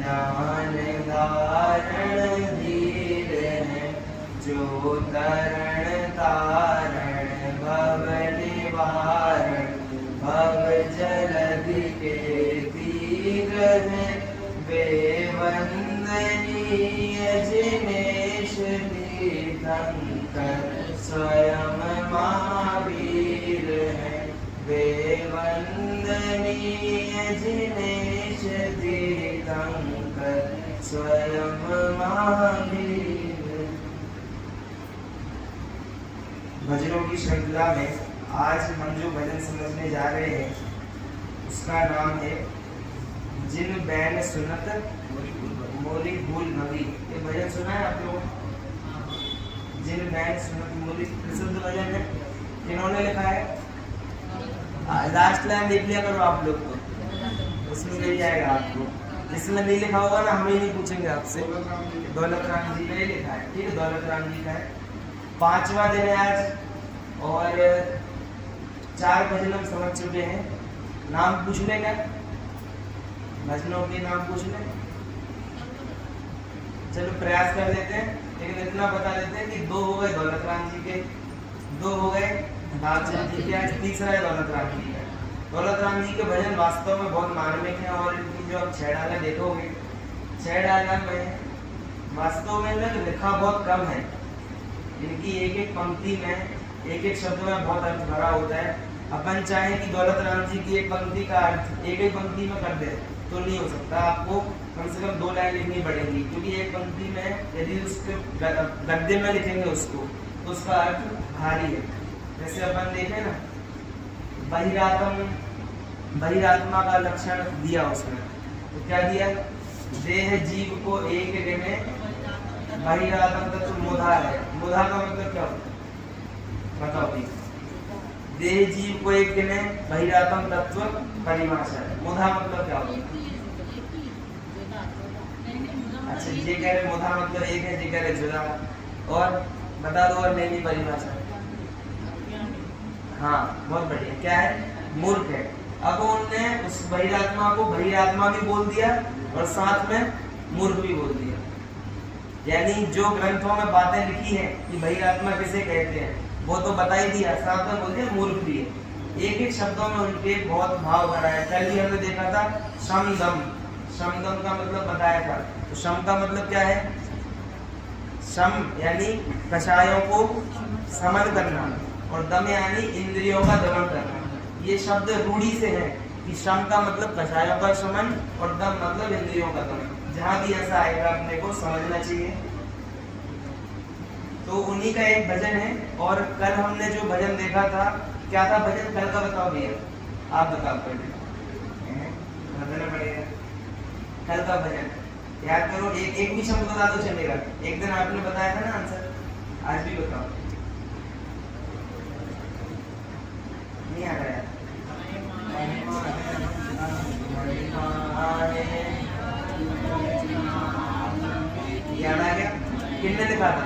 ज्ञान धारण धीर है, जो तरण तारण भव निवारण, भव जलधि के तीर है, वे वंदनीय जिनेश तीर्थंकर स्वयं महावीर है, वे वंदनीय जिनेश तीर्थंकर स्वयं महावीर। भजनों की श्रृंखला में आज हम जो भजन समझने जा रहे हैं उसका नाम है जिन बैन सुनत मोरी भूल भगी। ये भजन सुना है आप लोगों? जिन बैन सुनत मोरी प्रसिद्ध भजन है। किन्होंने लिखा है? लास्ट लाइन देख लिया करो आप लोग को, उसमें मिल जाएगा आपको। जिसने नहीं लिखा होगा ना, हम ही नहीं पूछेंगे आपसे। दौलत राम जी ने लिखा है, ठीक है, दौलत राम जी का है। 5वां दिन है आज और 4 भजन हम समझ चुके हैं। नाम पूछ लेंगे, भजनों के नाम पूछ लें। चलो प्रयास कर लेते हैं, लेकिन इतना बता देते हैं कि 2 हो गए दौलत राम जी के, 2 हो गए भागचंद जी के, आज तीसरा है दौलत राम जी का। दौलत राम जी के भजन वास्तव में बहुत मार्मिक हैं और इनकी जो आप 6 डाला देखोगे, 6 डाला में वास्तव में लिखा बहुत कम है। इनकी एक एक पंक्ति में, एक एक शब्द में बहुत अर्थ भरा होता है। अपन चाहे कि दौलत राम जी की एक पंक्ति का अर्थ एक एक पंक्ति में कर दे तो नहीं हो सकता, आपको कम से कम 2 लाइन लिखनी पड़ेगी, क्योंकि एक पंक्ति में यदि उसके गद्य में लिखेंगे उसको तो उसका अर्थ भारी है। जैसे अपन देखें ना, बहिरात्मा का लक्षण दिया उसमें, तो क्या दिया? देह जीव को एक में बहिरात्म तत्व मोधा है। मोधा का मतलब क्या होता है बताओ भाई? देह जीव को एक में बहिरात्म तत्व परिभाषा है। मोधा मतलब क्या होता है? अच्छा, ये कह रहे मोधा मतलब एक है, ये कह रहे जुदा। और बता दो और नई परिभाषा। हाँ, बहुत बढ़िया। क्या है? मूर्ख है। अब उन्होंने उस बहिरात्मा को बहिरात्मा भी बोल दिया और साथ में मूर्ख भी बोल दिया। यानी जो ग्रंथों में बातें लिखी है कि बहिरात्मा किसे कहते हैं वो तो बता ही दिया, साथ में बोलते हैं मूर्ख भी है। एक एक शब्दों में उनके बहुत भाव भरा है। कल ही हमने देखा था शम दम, शम दम का मतलब बताया था। तो शम का मतलब क्या है? शम यानी कषायों को समन करना और दम यानी इंद्रियों का दमन करना। ये शब्द रूढ़ी से है कि शम का मतलब कषायों का शमन और दम मतलब इंद्रियों का दमन। जहां भी ऐसा आएगा अपने को समझना चाहिए। तो उन्हीं का एक भजन है। और कल हमने जो भजन देखा था, क्या था भजन कल का? बताओ भैया, आप बताओ पहले, बताना पड़ेगा। कल का भजन याद करो, एक भी शब्द बता दो चलेगा। एक दिन आपने बताया था ना आंसर, आज भी बताओ। नहीं आ रहा है? याद आ गया? किसने लिखा था?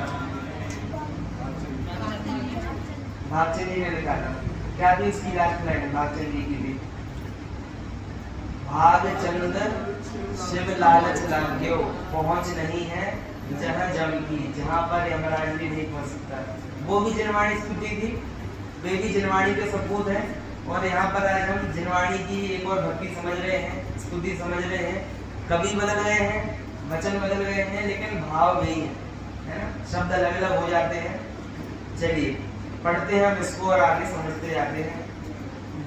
भागचंद जी ने लिखा था। क्या थी इसकी लास्ट लाइन भागचंद जी की भी? भागचंद शिव लालच लाग्यो, पहुंच नहीं है जहां जम की, जहां पर यमराज भी नहीं पहुंच सकता। वो भी जिनवाणी स्तुति थी, वे भी जिनवाणी के सपूत है। और यहाँ पर आज हम जिनवाणी की एक और भक्ति समझ रहे हैं, स्तुति समझ रहे हैं। कवि बदल गए हैं, वचन बदल गए हैं, लेकिन भाव वही है ना? शब्द अलग अलग हो जाते हैं। चलिए पढ़ते हैं हम इसको और आगे समझते जाते हैं।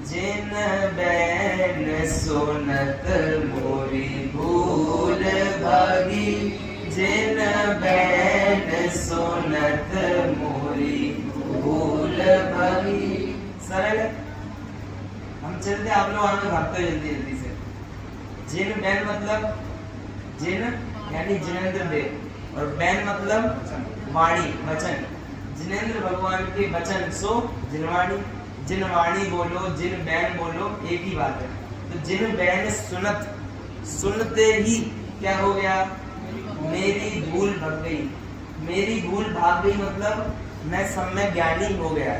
जिन बैन सुनत मोरी भूल भागी, जिन बैन सुनत मोरी भूल भागी। सरल है, हम चलते, आप लोग आगे भागते जल्दी जल्दी से। जिन बैन मतलब जिन यानी जिनेंद्र देव, और बैन मतलब वाणी वचन। जिनेंद्र भगवान के वचन सो जिनवाणी। जिनवाणी बोलो, जिन बैन बोलो, एक ही बात है। तो जिन बैन सुनत, सुनते ही क्या हो गया? मेरी भूल भाग गई। मेरी भूल भाग गई मतलब मैं सम्यक ज्ञानी हो गया।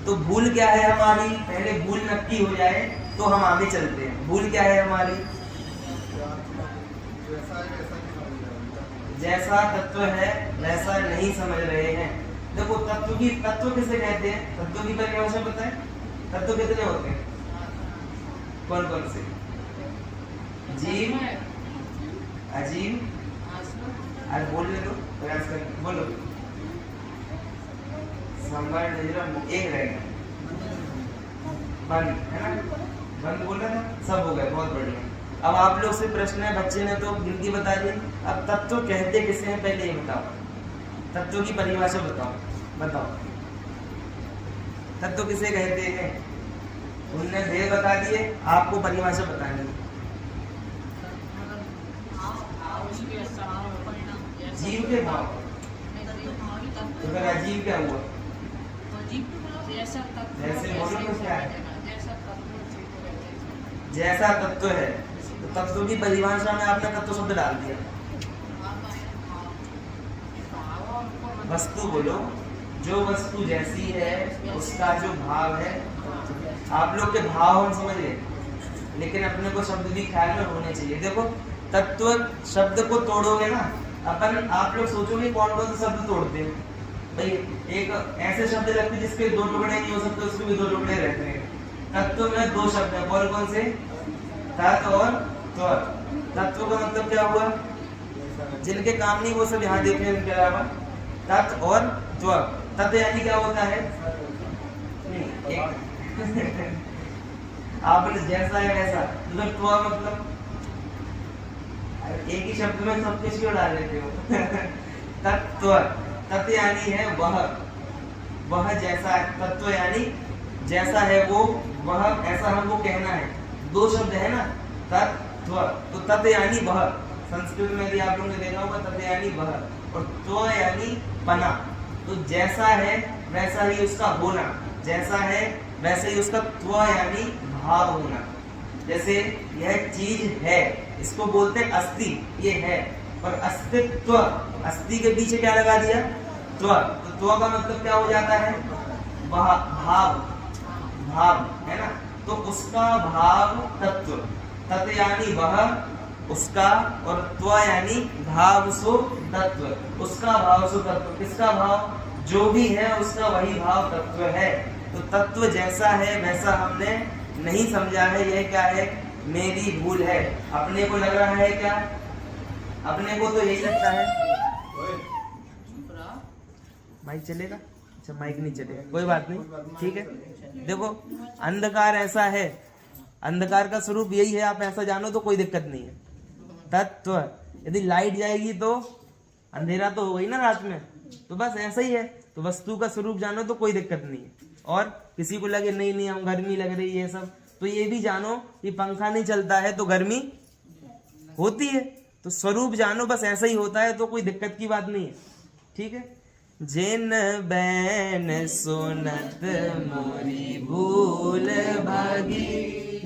तो भूल क्या है हमारी? पहले भूल नक्की हो जाए तो हम आगे चलते हैं। भूल क्या है हमारी? जैसा तत्व है वैसा नहीं समझ रहे हैं। देखो तत्व किसे कहते हैं? तत्व की परिभाषा पता है? तत्व कितने होते हैं? कौन कौन से? जीव, अजीव, आज बोलने दो, प्रयास कर बोलो। संभाल एक रहेगा, बंद है ना, बंद बोल रहा था, सब हो गए, बहुत बढ़िया। अब आप लोग से प्रश्न है, बच्चे ने तो गिनती बता दी, अब तत्व कहते किसे हैं पहले ये बताओ, तत्व की परिभाषा बताओ तत्व किसे कहते हैं? उनने भेद बता दिए, आपको परिभाषा बतानी है। जीव के भाव, तो फिर अजीव क्या हुआ? जैसे बोलो तो क्या है? जैसा तत्व है, तो तत्व की परिभाषा में आपने तत्व शब्द डाल दिया। वस्तु बोलो, जो वस्तु जैसी है उसका जो भाव है। आप लोग के भाव हम समझ गए, लेकिन अपने को शब्द भी ख्याल में होने चाहिए। देखो तत्व शब्द को तोड़ोगे ना, आप लोग सोचोगे कौन कौन से शब्द तोड़ते हैं भाई। एक ऐसे शब्द लगते हैं जिसके दो टुकड़े नहीं हो सकते, उसके भी दो टुकड़े रहते हैं। तत्व में दो शब्द है, कौन कौन से? तत् और त्व। तत्व का मतलब क्या हुआ? जिनके काम नहीं वो सब यहाँ देख रहे हैं, इनके अलावा तत् और त्व। तत् यानी क्या होता है? नहीं एक आपने जैसा है वैसा, मतलब त्व मतलब एक ही शब्द में सब कुछ क्यों डाल देते हो? तत्व, तत्व यानी है वह जैसा है। तत्व यानी जैसा है वो, वह ऐसा हमको कहना है। दो शब्द है ना, तत्व, तो तत्व यानी वह। संस्कृत में भी आप लोगों ने देखा होगा, तत्व यानी वह, और त्व यानी पना। तो जैसा है वैसा ही उसका होना, जैसा है वैसे ही उसका त्व यानी भाव होना। जैसे यह चीज है, इसको बोलते हैं अस्ति, ये है, और अस्तित्व, अस्ति के पीछे क्या लगा दिया? त्व। तो त्व का मतलब क्या हो जाता है? भाव, भाव है ना, तो उसका भाव तत्व। तत्व यानी वह, उसका, और त्व यानी भाव सो तत्व। उसका भाव सो तत्व, किसका भाव? जो भी है उसका वही भाव तत्व है। तो तत्व जैसा है वैसा हमने नहीं समझा है, यह क्या है? मेरी भूल है। अपने को लग रहा है क्या? अपने को तो यही लगता है। माइक चलेगा? अच्छा माइक नहीं चलेगा, कोई बात नहीं, ठीक है। देखो अंधकार ऐसा है, अंधकार का स्वरूप यही है, आप ऐसा जानो तो कोई दिक्कत नहीं है। तत्व, यदि लाइट जाएगी तो अंधेरा तो होगा ही ना रात में, तो बस ऐसा ही है। तो वस्तु का स्वरूप जानो तो कोई दिक्कत नहीं है। और किसी को लगे नहीं हम गर्मी लग रही है सब, तो ये भी जानो कि पंखा नहीं चलता है तो गर्मी होती है। तो स्वरूप जानो, बस ऐसा ही होता है, तो कोई दिक्कत की बात नहीं है, ठीक है। जिन बैन सुनत मोरी भूल भागी,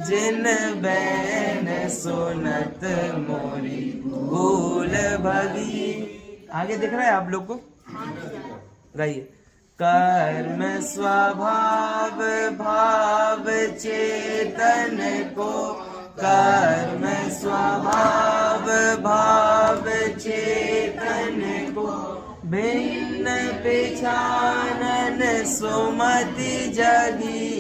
जिन बैन सुनत मोरी भूल भागी। आगे दिख रहा है आप लोग को? गाइए। कर्म स्वभाव भाव चेतन को, कर्म स्वभाव भाव चेतन को, भिन्न पिछानन सुमति जगी,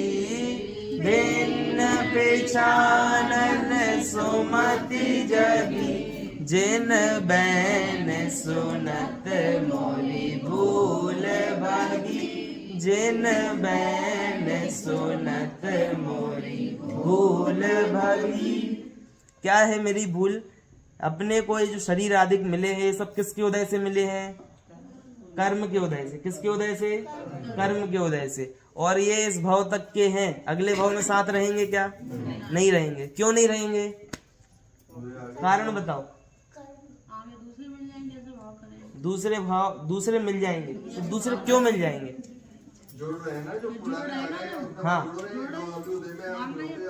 भिन्न पिछानन सुमति जगी। जिन बैन सुनत मोरी भूल भागी, जिन बैन सुनत मोरी भूल भागी। क्या है मेरी भूल? अपने को ये जो शरीर आदि मिले हैं, ये सब किसके उदय से मिले हैं? कर्म के उदय से। किसके उदय से? कर्म के उदय से। और ये इस भाव तक के हैं, अगले भाव में साथ रहेंगे क्या? नहीं रहेंगे। क्यों नहीं रहेंगे? कारण बताओ। दूसरे भाव दूसरे मिल जाएंगे, तो दूसरे क्यों मिल जाएंगे? हाँ,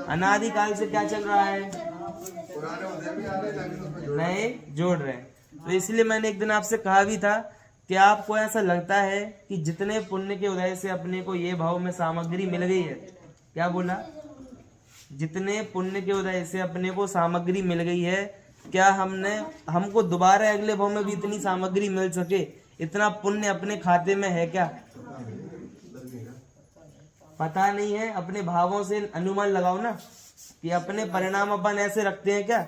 अनादिकाल से क्या चल रहा है? नए जोड़ रहे हैं। तो इसलिए मैंने एक दिन आपसे कहा भी था कि आपको ऐसा लगता है कि जितने पुण्य के उदय से अपने को ये भाव में सामग्री मिल गई है, क्या बोला? जितने पुण्य के उदय से अपने को सामग्री मिल गई है, क्या हमको दोबारा अगले भाव में भी इतनी सामग्री मिल सके, इतना पुण्य अपने खाते में है क्या? पता नहीं है। अपने भावों से अनुमान लगाओ ना कि अपने परिणाम अपन ऐसे रखते हैं क्या?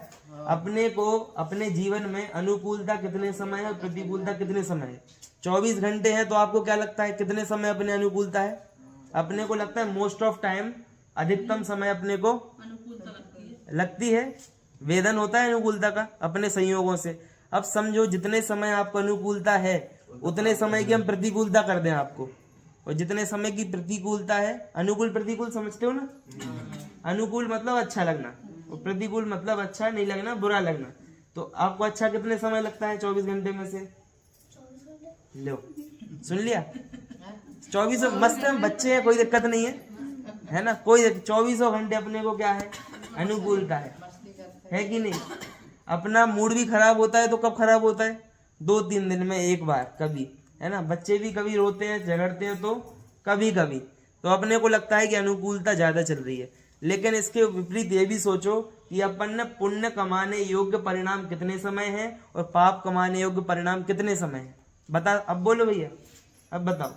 अपने को अपने जीवन में अनुकूलता कितने समय है और प्रतिकूलता कितने समय है? 24 घंटे हैं तो आपको क्या लगता है कितने समय अपने अनुकूलता है? अपने को लगता है मोस्ट ऑफ टाइम, अधिकतम समय अपने को लगती है। वेदन होता है अनुकूलता का अपने संयोगों से। अब समझो जितने समय आपको अनुकूलता है उतने समय की हम प्रतिकूलता कर दें आपको, और जितने समय की प्रतिकूलता है, अनुकूल प्रतिकूल समझते हो ना? अनुकूल मतलब अच्छा लगना और प्रतिकूल मतलब अच्छा नहीं लगना, बुरा लगना। तो आपको अच्छा कितने समय लगता है 24 घंटे में से? लो सुन लिया, 24 मस्त है, बच्चे हैं, कोई दिक्कत नहीं है ना? कोई 24 घंटे अपने को क्या है? अनुकूलता है कि नहीं? अपना मूड भी खराब होता है तो कब खराब होता है? 2-3 दिन में एक बार कभी, है ना? बच्चे भी कभी रोते हैं, झगड़ते हैं तो कभी कभी, तो अपने को लगता है कि अनुकूलता ज्यादा चल रही है। लेकिन इसके विपरीत ये भी सोचो कि अपन ने पुण्य कमाने योग्य परिणाम कितने समय है और पाप कमाने योग्य परिणाम कितने समय है? बता, अब बोलो भैया, अब बताओ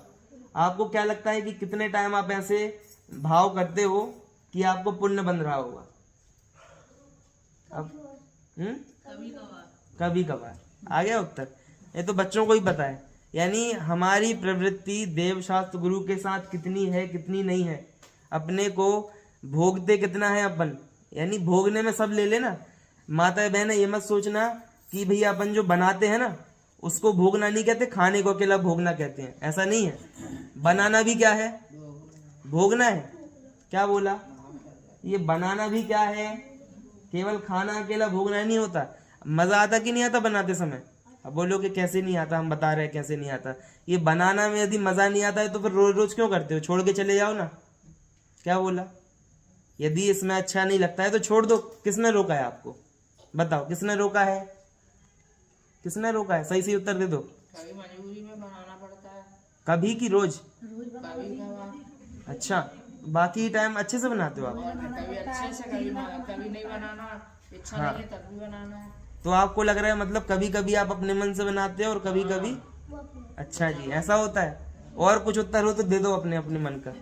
आपको क्या लगता है कि कितने टाइम आप ऐसे भाव करते हो कि आपको पुण्य बन रहा होगा? अब कभी कभार आ गया उत्तर। ये तो बच्चों को ही पता है। यानी हमारी प्रवृत्ति देवशास्त्र गुरु के साथ कितनी है कितनी नहीं है, अपने को भोगते कितना है अपन, यानी भोगने में सब ले लेना। माता बहन ये मत सोचना कि भैया अपन जो बनाते हैं ना उसको भोगना नहीं कहते, खाने को अकेला भोगना कहते हैं, ऐसा नहीं है। बनाना भी क्या है? भोगना है। क्या बोला? ये बनाना भी क्या है? केवल खाना अकेला भोगना नहीं होता। मजा आता कि नहीं आता बनाते समय? अब बोलो कि कैसे नहीं आता, हम बता रहे हैं कैसे नहीं आता। ये बनाना में यदि मजा नहीं आता है तो फिर रोज रोज क्यों करते हो? छोड़ के चले जाओ ना। क्या बोला? यदि इसमें अच्छा नहीं लगता है तो छोड़ दो। किसने रोका है आपको? बताओ किसने रोका है? किसने रोका है? सही उत्तर दे दो। कभी मजबूरी में बनाना पड़ता है, कभी की रोज? कभी अच्छा, बाकी टाइम अच्छे से बनाते हो आप? कभी अच्छे से, कभी नहीं बनाना इच्छा नहीं है तब भी बनाना है। तो आपको लग रहा है मतलब कभी कभी आप अपने मन से बनाते हो और कभी कभी? अच्छा जी, ऐसा होता है। और कुछ उत्तर हो तो दे दो अपने अपने मन का।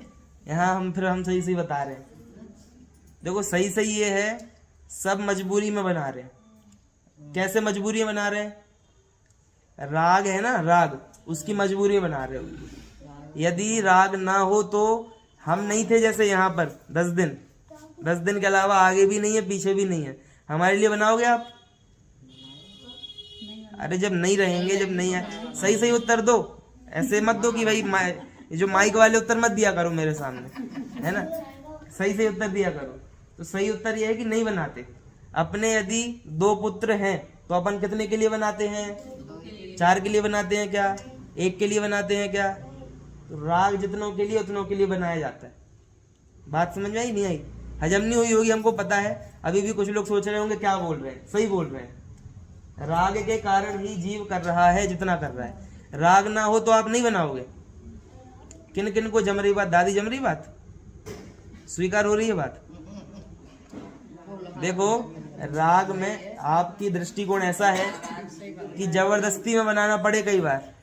यहाँ हम सही बता रहे हैं। देखो सही ये है, सब मजबूरी में बना रहे हैं। कैसे मजबूरी में बना रहे हैं? राग है ना, राग, उसकी मजबूरी बना रहे हो। यदि राग ना हो तो हम नहीं थे जैसे यहाँ पर 10 दिन के अलावा आगे भी नहीं है पीछे भी नहीं है। हमारे लिए बनाओगे आप? अरे जब नहीं रहेंगे, जब नहीं है, सही उत्तर दो। ऐसे मत दो कि भाई जो माइक वाले उत्तर मत दिया करो मेरे सामने, है ना? सही उत्तर दिया करो। तो सही उत्तर यह है कि नहीं बनाते। अपने यदि 2 पुत्र हैं तो अपन कितने के लिए बनाते हैं? 4 के लिए बनाते हैं क्या? 1 के लिए बनाते हैं क्या? तो राग जितनों के लिए उतनों के लिए बनाया जाता है। बात समझ में आई नहीं आई? हजम नहीं हुई होगी, हमको पता है। अभी भी कुछ लोग सोच रहे होंगे क्या बोल रहे हैं। सही बोल रहे हैं। राग के कारण ही जीव कर रहा है जितना कर रहा है। राग ना हो तो आप नहीं बनाओगे। किन किन को जम रही बात? दादी जम रही बात? स्वीकार हो रही है बात? देखो राग में आपकी दृष्टिकोण ऐसा है कि जबरदस्ती में बनाना पड़े कई बार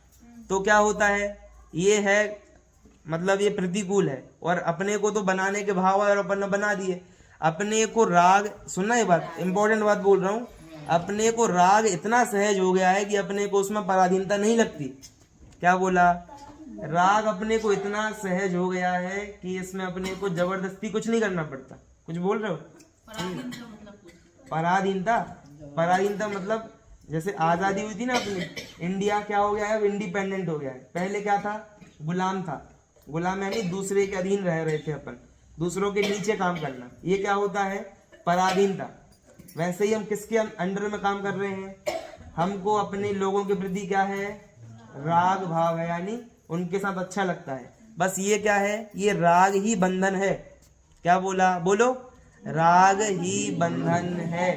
तो क्या होता है, ये है मतलब ये प्रतिकूल है। और अपने को तो बनाने के भाव और अपन ने बना दिए। अपने को राग, सुनना ये बात, इंपॉर्टेंट बात बोल रहा हूँ, अपने को राग इतना सहज हो गया है कि अपने को उसमें पराधीनता नहीं लगती। क्या बोला? राग अपने को इतना सहज हो गया है कि इसमें अपने को जबरदस्ती कुछ नहीं करना पड़ता। कुछ बोल रहे हो? पराधीनता मतलब जैसे आजादी हुई थी ना अपनी, इंडिया क्या हो गया है? अब इंडिपेंडेंट हो गया है। पहले क्या था? गुलाम था। गुलाम यानी दूसरे के अधीन रह रहे थे अपन, दूसरों के नीचे काम करना। ये क्या होता है? पराधीनता। वैसे ही हम किसके अंडर में काम कर रहे हैं? हमको अपने लोगों के प्रति क्या है? राग भाव है, यानी उनके साथ अच्छा लगता है। बस ये क्या है? ये राग ही बंधन है। क्या बोला? बोलो, राग ही बंधन है।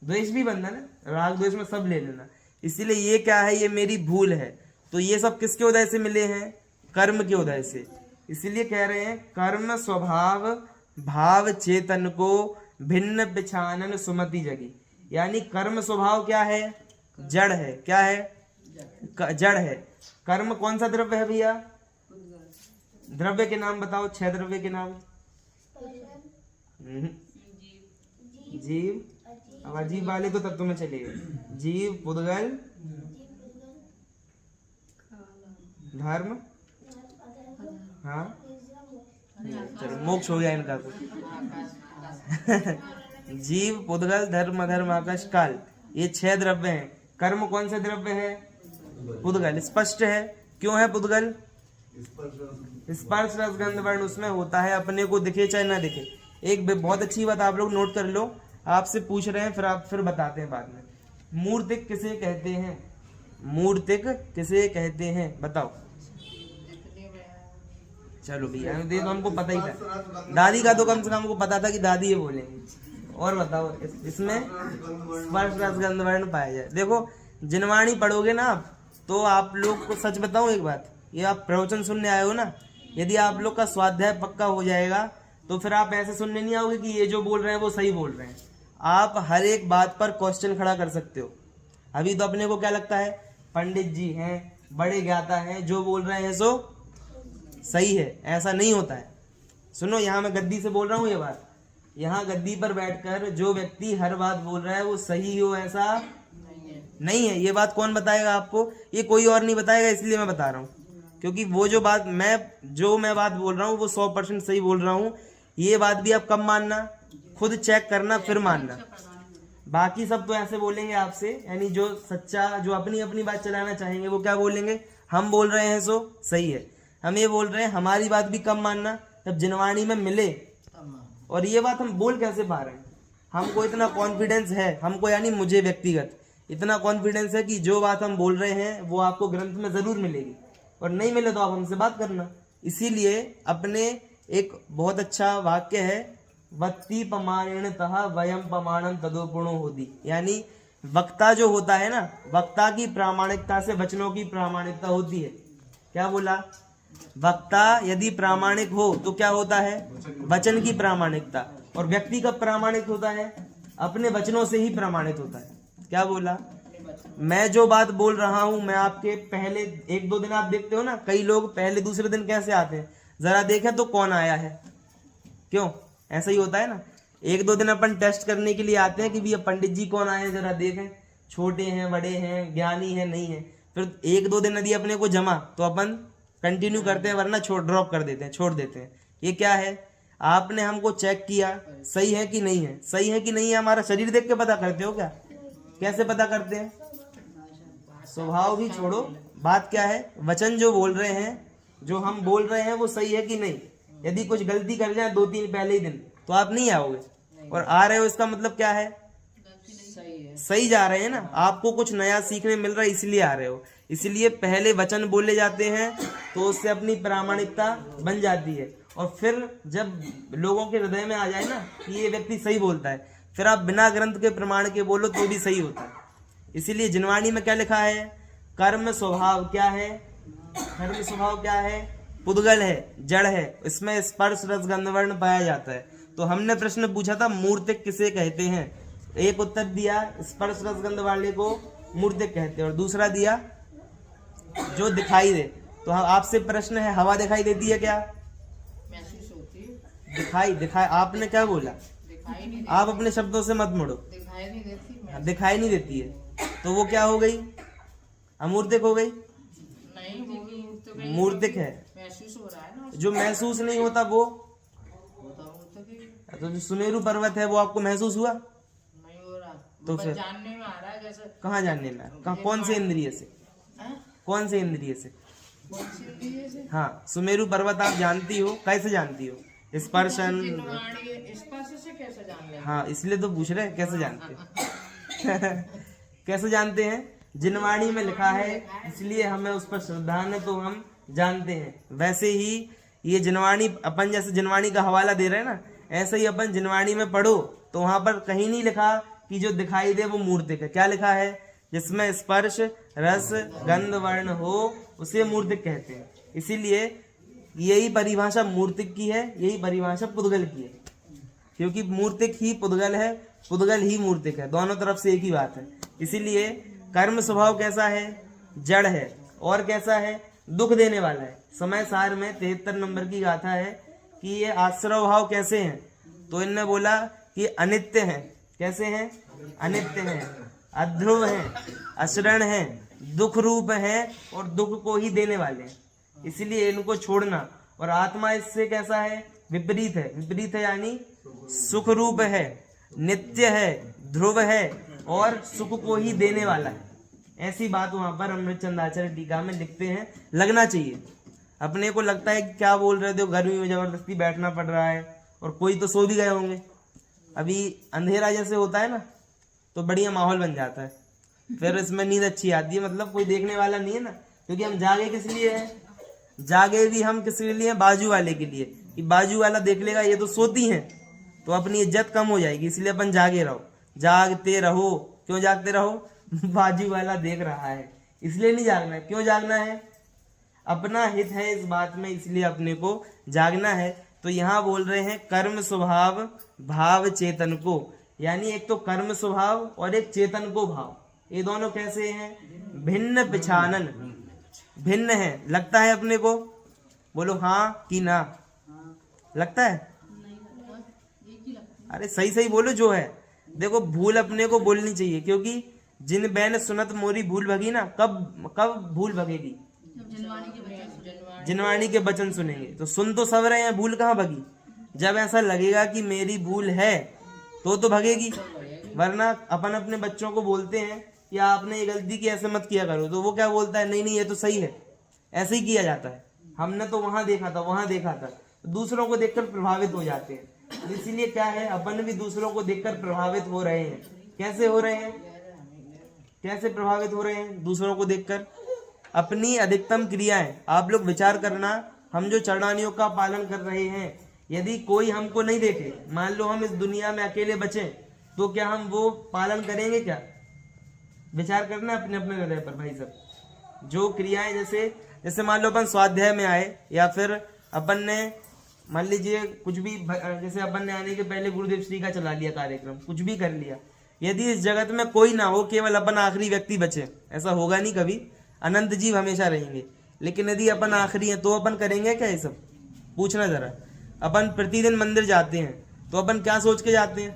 द्वेष भी बंधन है, राग द्वेष में सब ले लेना। इसीलिए ये क्या है? ये मेरी भूल है। तो ये सब किसके उदय से मिले हैं? कर्म के उदय से। इसीलिए कह रहे हैं कर्म स्वभाव भाव चेतन को भिन्न पिछानन सुमति जगी। यानी कर्म स्वभाव क्या है? जड़ है। क्या है? जड़ है। कर्म कौन सा द्रव्य है भैया? द्रव्य के नाम बताओ, 6 द्रव्य के नाम। जीव। अब अजीब वाले तो तत्व में चलिए। जीव, पुद्गल, धर्म, हाँ चलो मोक्ष हो गया इनका तो। जीव, पुद्गल, धर्म, अधर्म, आकाश, काल, ये 6 द्रव्य हैं। कर्म कौन सा द्रव्य है? पुद्गल। स्पष्ट है। क्यों है पुद्गल? स्पर्श रस गंध वर्ण उसमें होता है, अपने को दिखे चाहे ना दिखे। एक बहुत अच्छी बात आप लोग नोट कर लो, आपसे पूछ रहे हैं फिर आप फिर बताते हैं बाद में। मूर्तिक किसे कहते हैं? मूर्तिक किसे कहते हैं बताओ। चलो भैया ये तो हमको पता ही था, दादी का तो कम से कम हमको पता था कि दादी ये बोलेंगे। और बताओ इसमें स्पर्श रस गंध वर्ण पाया जाए। देखो जिनवाणी पढ़ोगे ना आप, तो आप लोग को सच बताऊं एक बात, ये आप प्रवचन सुनने आए हो ना, यदि आप लोग का स्वाध्याय पक्का हो जाएगा तो फिर आप ऐसे सुनने नहीं आओगे कि ये जो बोल रहे हैं वो सही बोल रहे हैं। आप हर एक बात पर क्वेश्चन खड़ा कर सकते हो। अभी तो अपने को क्या लगता है, पंडित जी हैं, बड़े ज्ञाता हैं, जो बोल रहे हैं सो सही है। ऐसा नहीं होता है। सुनो, यहाँ मैं गद्दी से बोल रहा हूँ ये बात, यहाँ गद्दी पर बैठकर जो व्यक्ति हर बात बोल रहा है वो सही हो ऐसा नहीं है। ये बात कौन बताएगा आपको? ये कोई और नहीं बताएगा, इसलिए मैं बता रहा हूँ। क्योंकि वो जो बात मैं बात बोल रहा हूँ वो 100% सही बोल रहा हूँ। ये बात भी आप कब मानना, खुद चेक करना फिर मानना। बाकी सब तो ऐसे बोलेंगे आपसे, यानी जो सच्चा, जो अपनी अपनी बात चलाना चाहेंगे वो क्या बोलेंगे, हम बोल रहे हैं सो सही है। हम ये बोल रहे हैं, हमारी बात भी कब मानना, जब जिनवाणी में मिले। और ये बात हम बोल कैसे पा रहे हैं? हमको इतना कॉन्फिडेंस है, हमको यानी मुझे व्यक्तिगत इतना कॉन्फिडेंस है कि जो बात हम बोल रहे हैं वो आपको ग्रंथ में जरूर मिलेगी, और नहीं मिले तो आप हमसे बात करना। इसीलिए अपने एक बहुत अच्छा वाक्य है, वक्ति प्रमाणतः वयम प्रमाणम तदोपुणो होती, यानी वक्ता जो होता है ना, वक्ता की प्रामाणिकता से वचनों की प्रामाणिकता होती है। क्या बोला? वक्ता यदि प्रामाणिक हो तो क्या होता है, वचन की प्रामाणिकता। और व्यक्ति कब प्रामाणिक होता है? अपने वचनों से ही प्रमाणित होता है। क्या बोला? मैं जो बात बोल रहा हूं, मैं आपके पहले 1-2 दिन आप देखते हो ना, कई लोग पहले दूसरे दिन कैसे आते हैं, जरा देखें तो कौन आया है। क्यों? ऐसा ही होता है ना। 1-2 दिन अपन टेस्ट करने के लिए आते हैं कि भैया पंडित जी कौन आए हैं, जरा देखें, छोटे हैं, बड़े हैं, ज्ञानी है, नहीं है। फिर 1-2 दिन यदि अपने को जमा तो अपन कंटिन्यू करते हैं, वरना ड्रॉप कर देते हैं, छोड़ देते हैं। ये क्या है? आपने हमको चेक किया, सही है कि नहीं है। सही है कि नहीं है हमारा शरीर देख के पता करते हो क्या? कैसे पता करते हैं? स्वभाव भी छोड़ो, बात क्या है, वचन जो बोल रहे हैं, जो हम बोल रहे हैं वो सही है कि नहीं। यदि कुछ गलती कर जाए 2-3 पहले ही दिन तो आप नहीं आओगे, और आ रहे हो इसका मतलब क्या है, सही जा रहे हैं ना। आपको कुछ नया सीखने मिल रहा है इसलिए आ रहे हो। इसलिए पहले वचन बोले जाते हैं तो उससे अपनी प्रामाणिकता बन जाती है, और फिर जब लोगों के हृदय में आ जाए ना कि ये व्यक्ति सही बोलता है, फिर आप बिना ग्रंथ के प्रमाण के बोलो तो भी सही होता है। इसीलिए जिनवाणी में क्या लिखा है, कर्म स्वभाव क्या है, कर्म स्वभाव क्या है, पुद्गल है, जड़ है, इसमें स्पर्श रस गंध वर्ण पाया जाता है। तो हमने प्रश्न पूछा था मूर्तिक किसे कहते हैं, एक उत्तर दिया स्पर्श रस गंध वाले को मूर्तिक कहते हैं, और दूसरा दिया जो दिखाई दे। तो आपसे प्रश्न है, हवा दिखाई देती है क्या? महसूस होती है। दिखाई आपने क्या बोला? आप अपने शब्दों से मत मुड़ो। दिखाई नहीं देती है तो वो क्या हो गई, अमूर्तिक हो गई? नहीं, वो मूर्तिक है। महसूस हो रहा है ना। जो महसूस नहीं होता वो तो जो सुमेरु पर्वत है वो आपको महसूस हुआ? नहीं हो रहा। तो फिर जानने में आ रहा है जैसे। कहाँ जानने में? कौन से इंद्रिय से? कौन से इंद्रिय से? हाँ, सुमेरु पर्वत आप जानती हो, कैसे जानती हो? स्पर्शन। स्पर्श से कैसे जान लें? हाँ, इसलिए तो पूछ रहे हैं कैसे जानते हैं। कैसे जानते हैं? जिनवाणी में लिखा है इसलिए हमें उस पर श्रद्धा है तो हम जानते हैं। वैसे ही ये जिनवाणी, अपन जैसे जिनवाणी का हवाला दे रहे हैं ना, ऐसे ही अपन जिनवाणी में पढ़ो तो वहां पर कहीं नहीं लिखा कि जो दिखाई दे वो मूर्तिक है। क्या लिखा है? जिसमें स्पर्श रस गंध वर्ण हो उसे मूर्तिक कहते हैं। इसीलिए यही परिभाषा मूर्तिक की है, यही परिभाषा पुद्गल की है, क्योंकि मूर्तिक ही पुद्गल है, पुद्गल ही मूर्तिक है, दोनों तरफ से एक ही बात है। इसीलिए कर्म स्वभाव कैसा है? जड़ है। और कैसा है? दुख देने वाला है। समय सार में 73 नंबर की गाथा है कि ये आश्रव भाव कैसे हैं, तो इनने बोला कि अनित्य हैं। कैसे हैं? अनित्य हैं, अध्रुव हैं, अशरण हैं, दुख रूप हैं और दुख को ही देने वाले हैं, इसलिए इनको छोड़ना। और आत्मा इससे कैसा है? विपरीत है। विपरीत है यानी सुख रूप है, नित्य है, ध्रुव है और सुख को ही देने वाला है। ऐसी बात वहां पर अमृतचंद आचार्य टीका में लिखते हैं। लगना चाहिए। अपने को लगता है कि क्या बोल रहे थे, गर्मी में जबरदस्ती बैठना पड़ रहा है और कोई तो सो भी गए होंगे। अभी अंधेरा जैसे होता है ना, तो बढ़िया माहौल बन जाता है, फिर इसमें नींद अच्छी आती है। मतलब कोई देखने वाला नहीं है ना, क्योंकि हम जागे किस लिए हैं? जागे भी हम किसके लिए? बाजू वाले के लिए, कि बाजू वाला देख लेगा ये तो सोती हैं, तो अपनी इज्जत कम हो जाएगी, इसलिए अपन जागे रहो, जागते रहो। क्यों जागते रहो? बाजू वाला देख रहा है, इसलिए नहीं जागना है। क्यों जागना है? अपना हित है इस बात में, इसलिए अपने को जागना है। तो यहाँ बोल रहे हैं कर्म स्वभाव भाव चेतन को, यानी एक तो कर्म स्वभाव और एक चेतन को भाव, ये दोनों कैसे हैं? भिन्न पिछानन, भिन्न है। लगता है अपने को? बोलो हाँ कि ना। लगता है? अरे सही सही बोलो जो है। देखो भूल अपने को बोलनी चाहिए, क्योंकि जिन बैन सुनत मोरी भूल भगी ना, कब भूल भगेगी? जिनवाणी के वचन सुनेंगे। तो सुन तो सब रहे हैं, भूल कहाँ भगी? जब ऐसा लगेगा कि मेरी भूल है तो भगेगी। वरना अपन अपने बच्चों को बोलते हैं कि आपने ये गलती की, ऐसे मत किया करो, तो वो क्या बोलता है? नहीं नहीं ये तो सही है। ऐसे ही किया जाता है। हमने तो वहां देखा था, वहां देखा था। दूसरों को देखकर प्रभावित हो जाते हैं। इसीलिए क्या है, अपन भी दूसरों को देखकर प्रभावित हो रहे हैं। कैसे हो रहे हैं? कैसे प्रभावित हो रहे हैं? दूसरों को देखकर। अपनी अधिकतम क्रियाएं आप लोग विचार करना। हम जो चरणानियों का पालन कर रहे हैं, यदि कोई हमको नहीं देखे, मान लो हम इस दुनिया में अकेले बचे, तो क्या हम वो पालन करेंगे क्या? विचार करना अपने अपने हृदय पर भाई साहब। जो क्रियाएं जैसे मान लो अपन स्वाध्याय में आए, या फिर अपन ने मान लीजिए कुछ भी, जैसे अपन ने आने के पहले गुरुदेव श्री का चला लिया कार्यक्रम, कुछ भी कर लिया। यदि इस जगत में कोई ना हो, केवल अपन आखिरी व्यक्ति बचे, ऐसा होगा नहीं कभी, अनंत जीव हमेशा रहेंगे, लेकिन यदि अपन आखिरी हैं तो अपन करेंगे क्या ये सब? पूछना जरा। अपन प्रतिदिन मंदिर जाते हैं तो अपन क्या सोच के जाते हैं?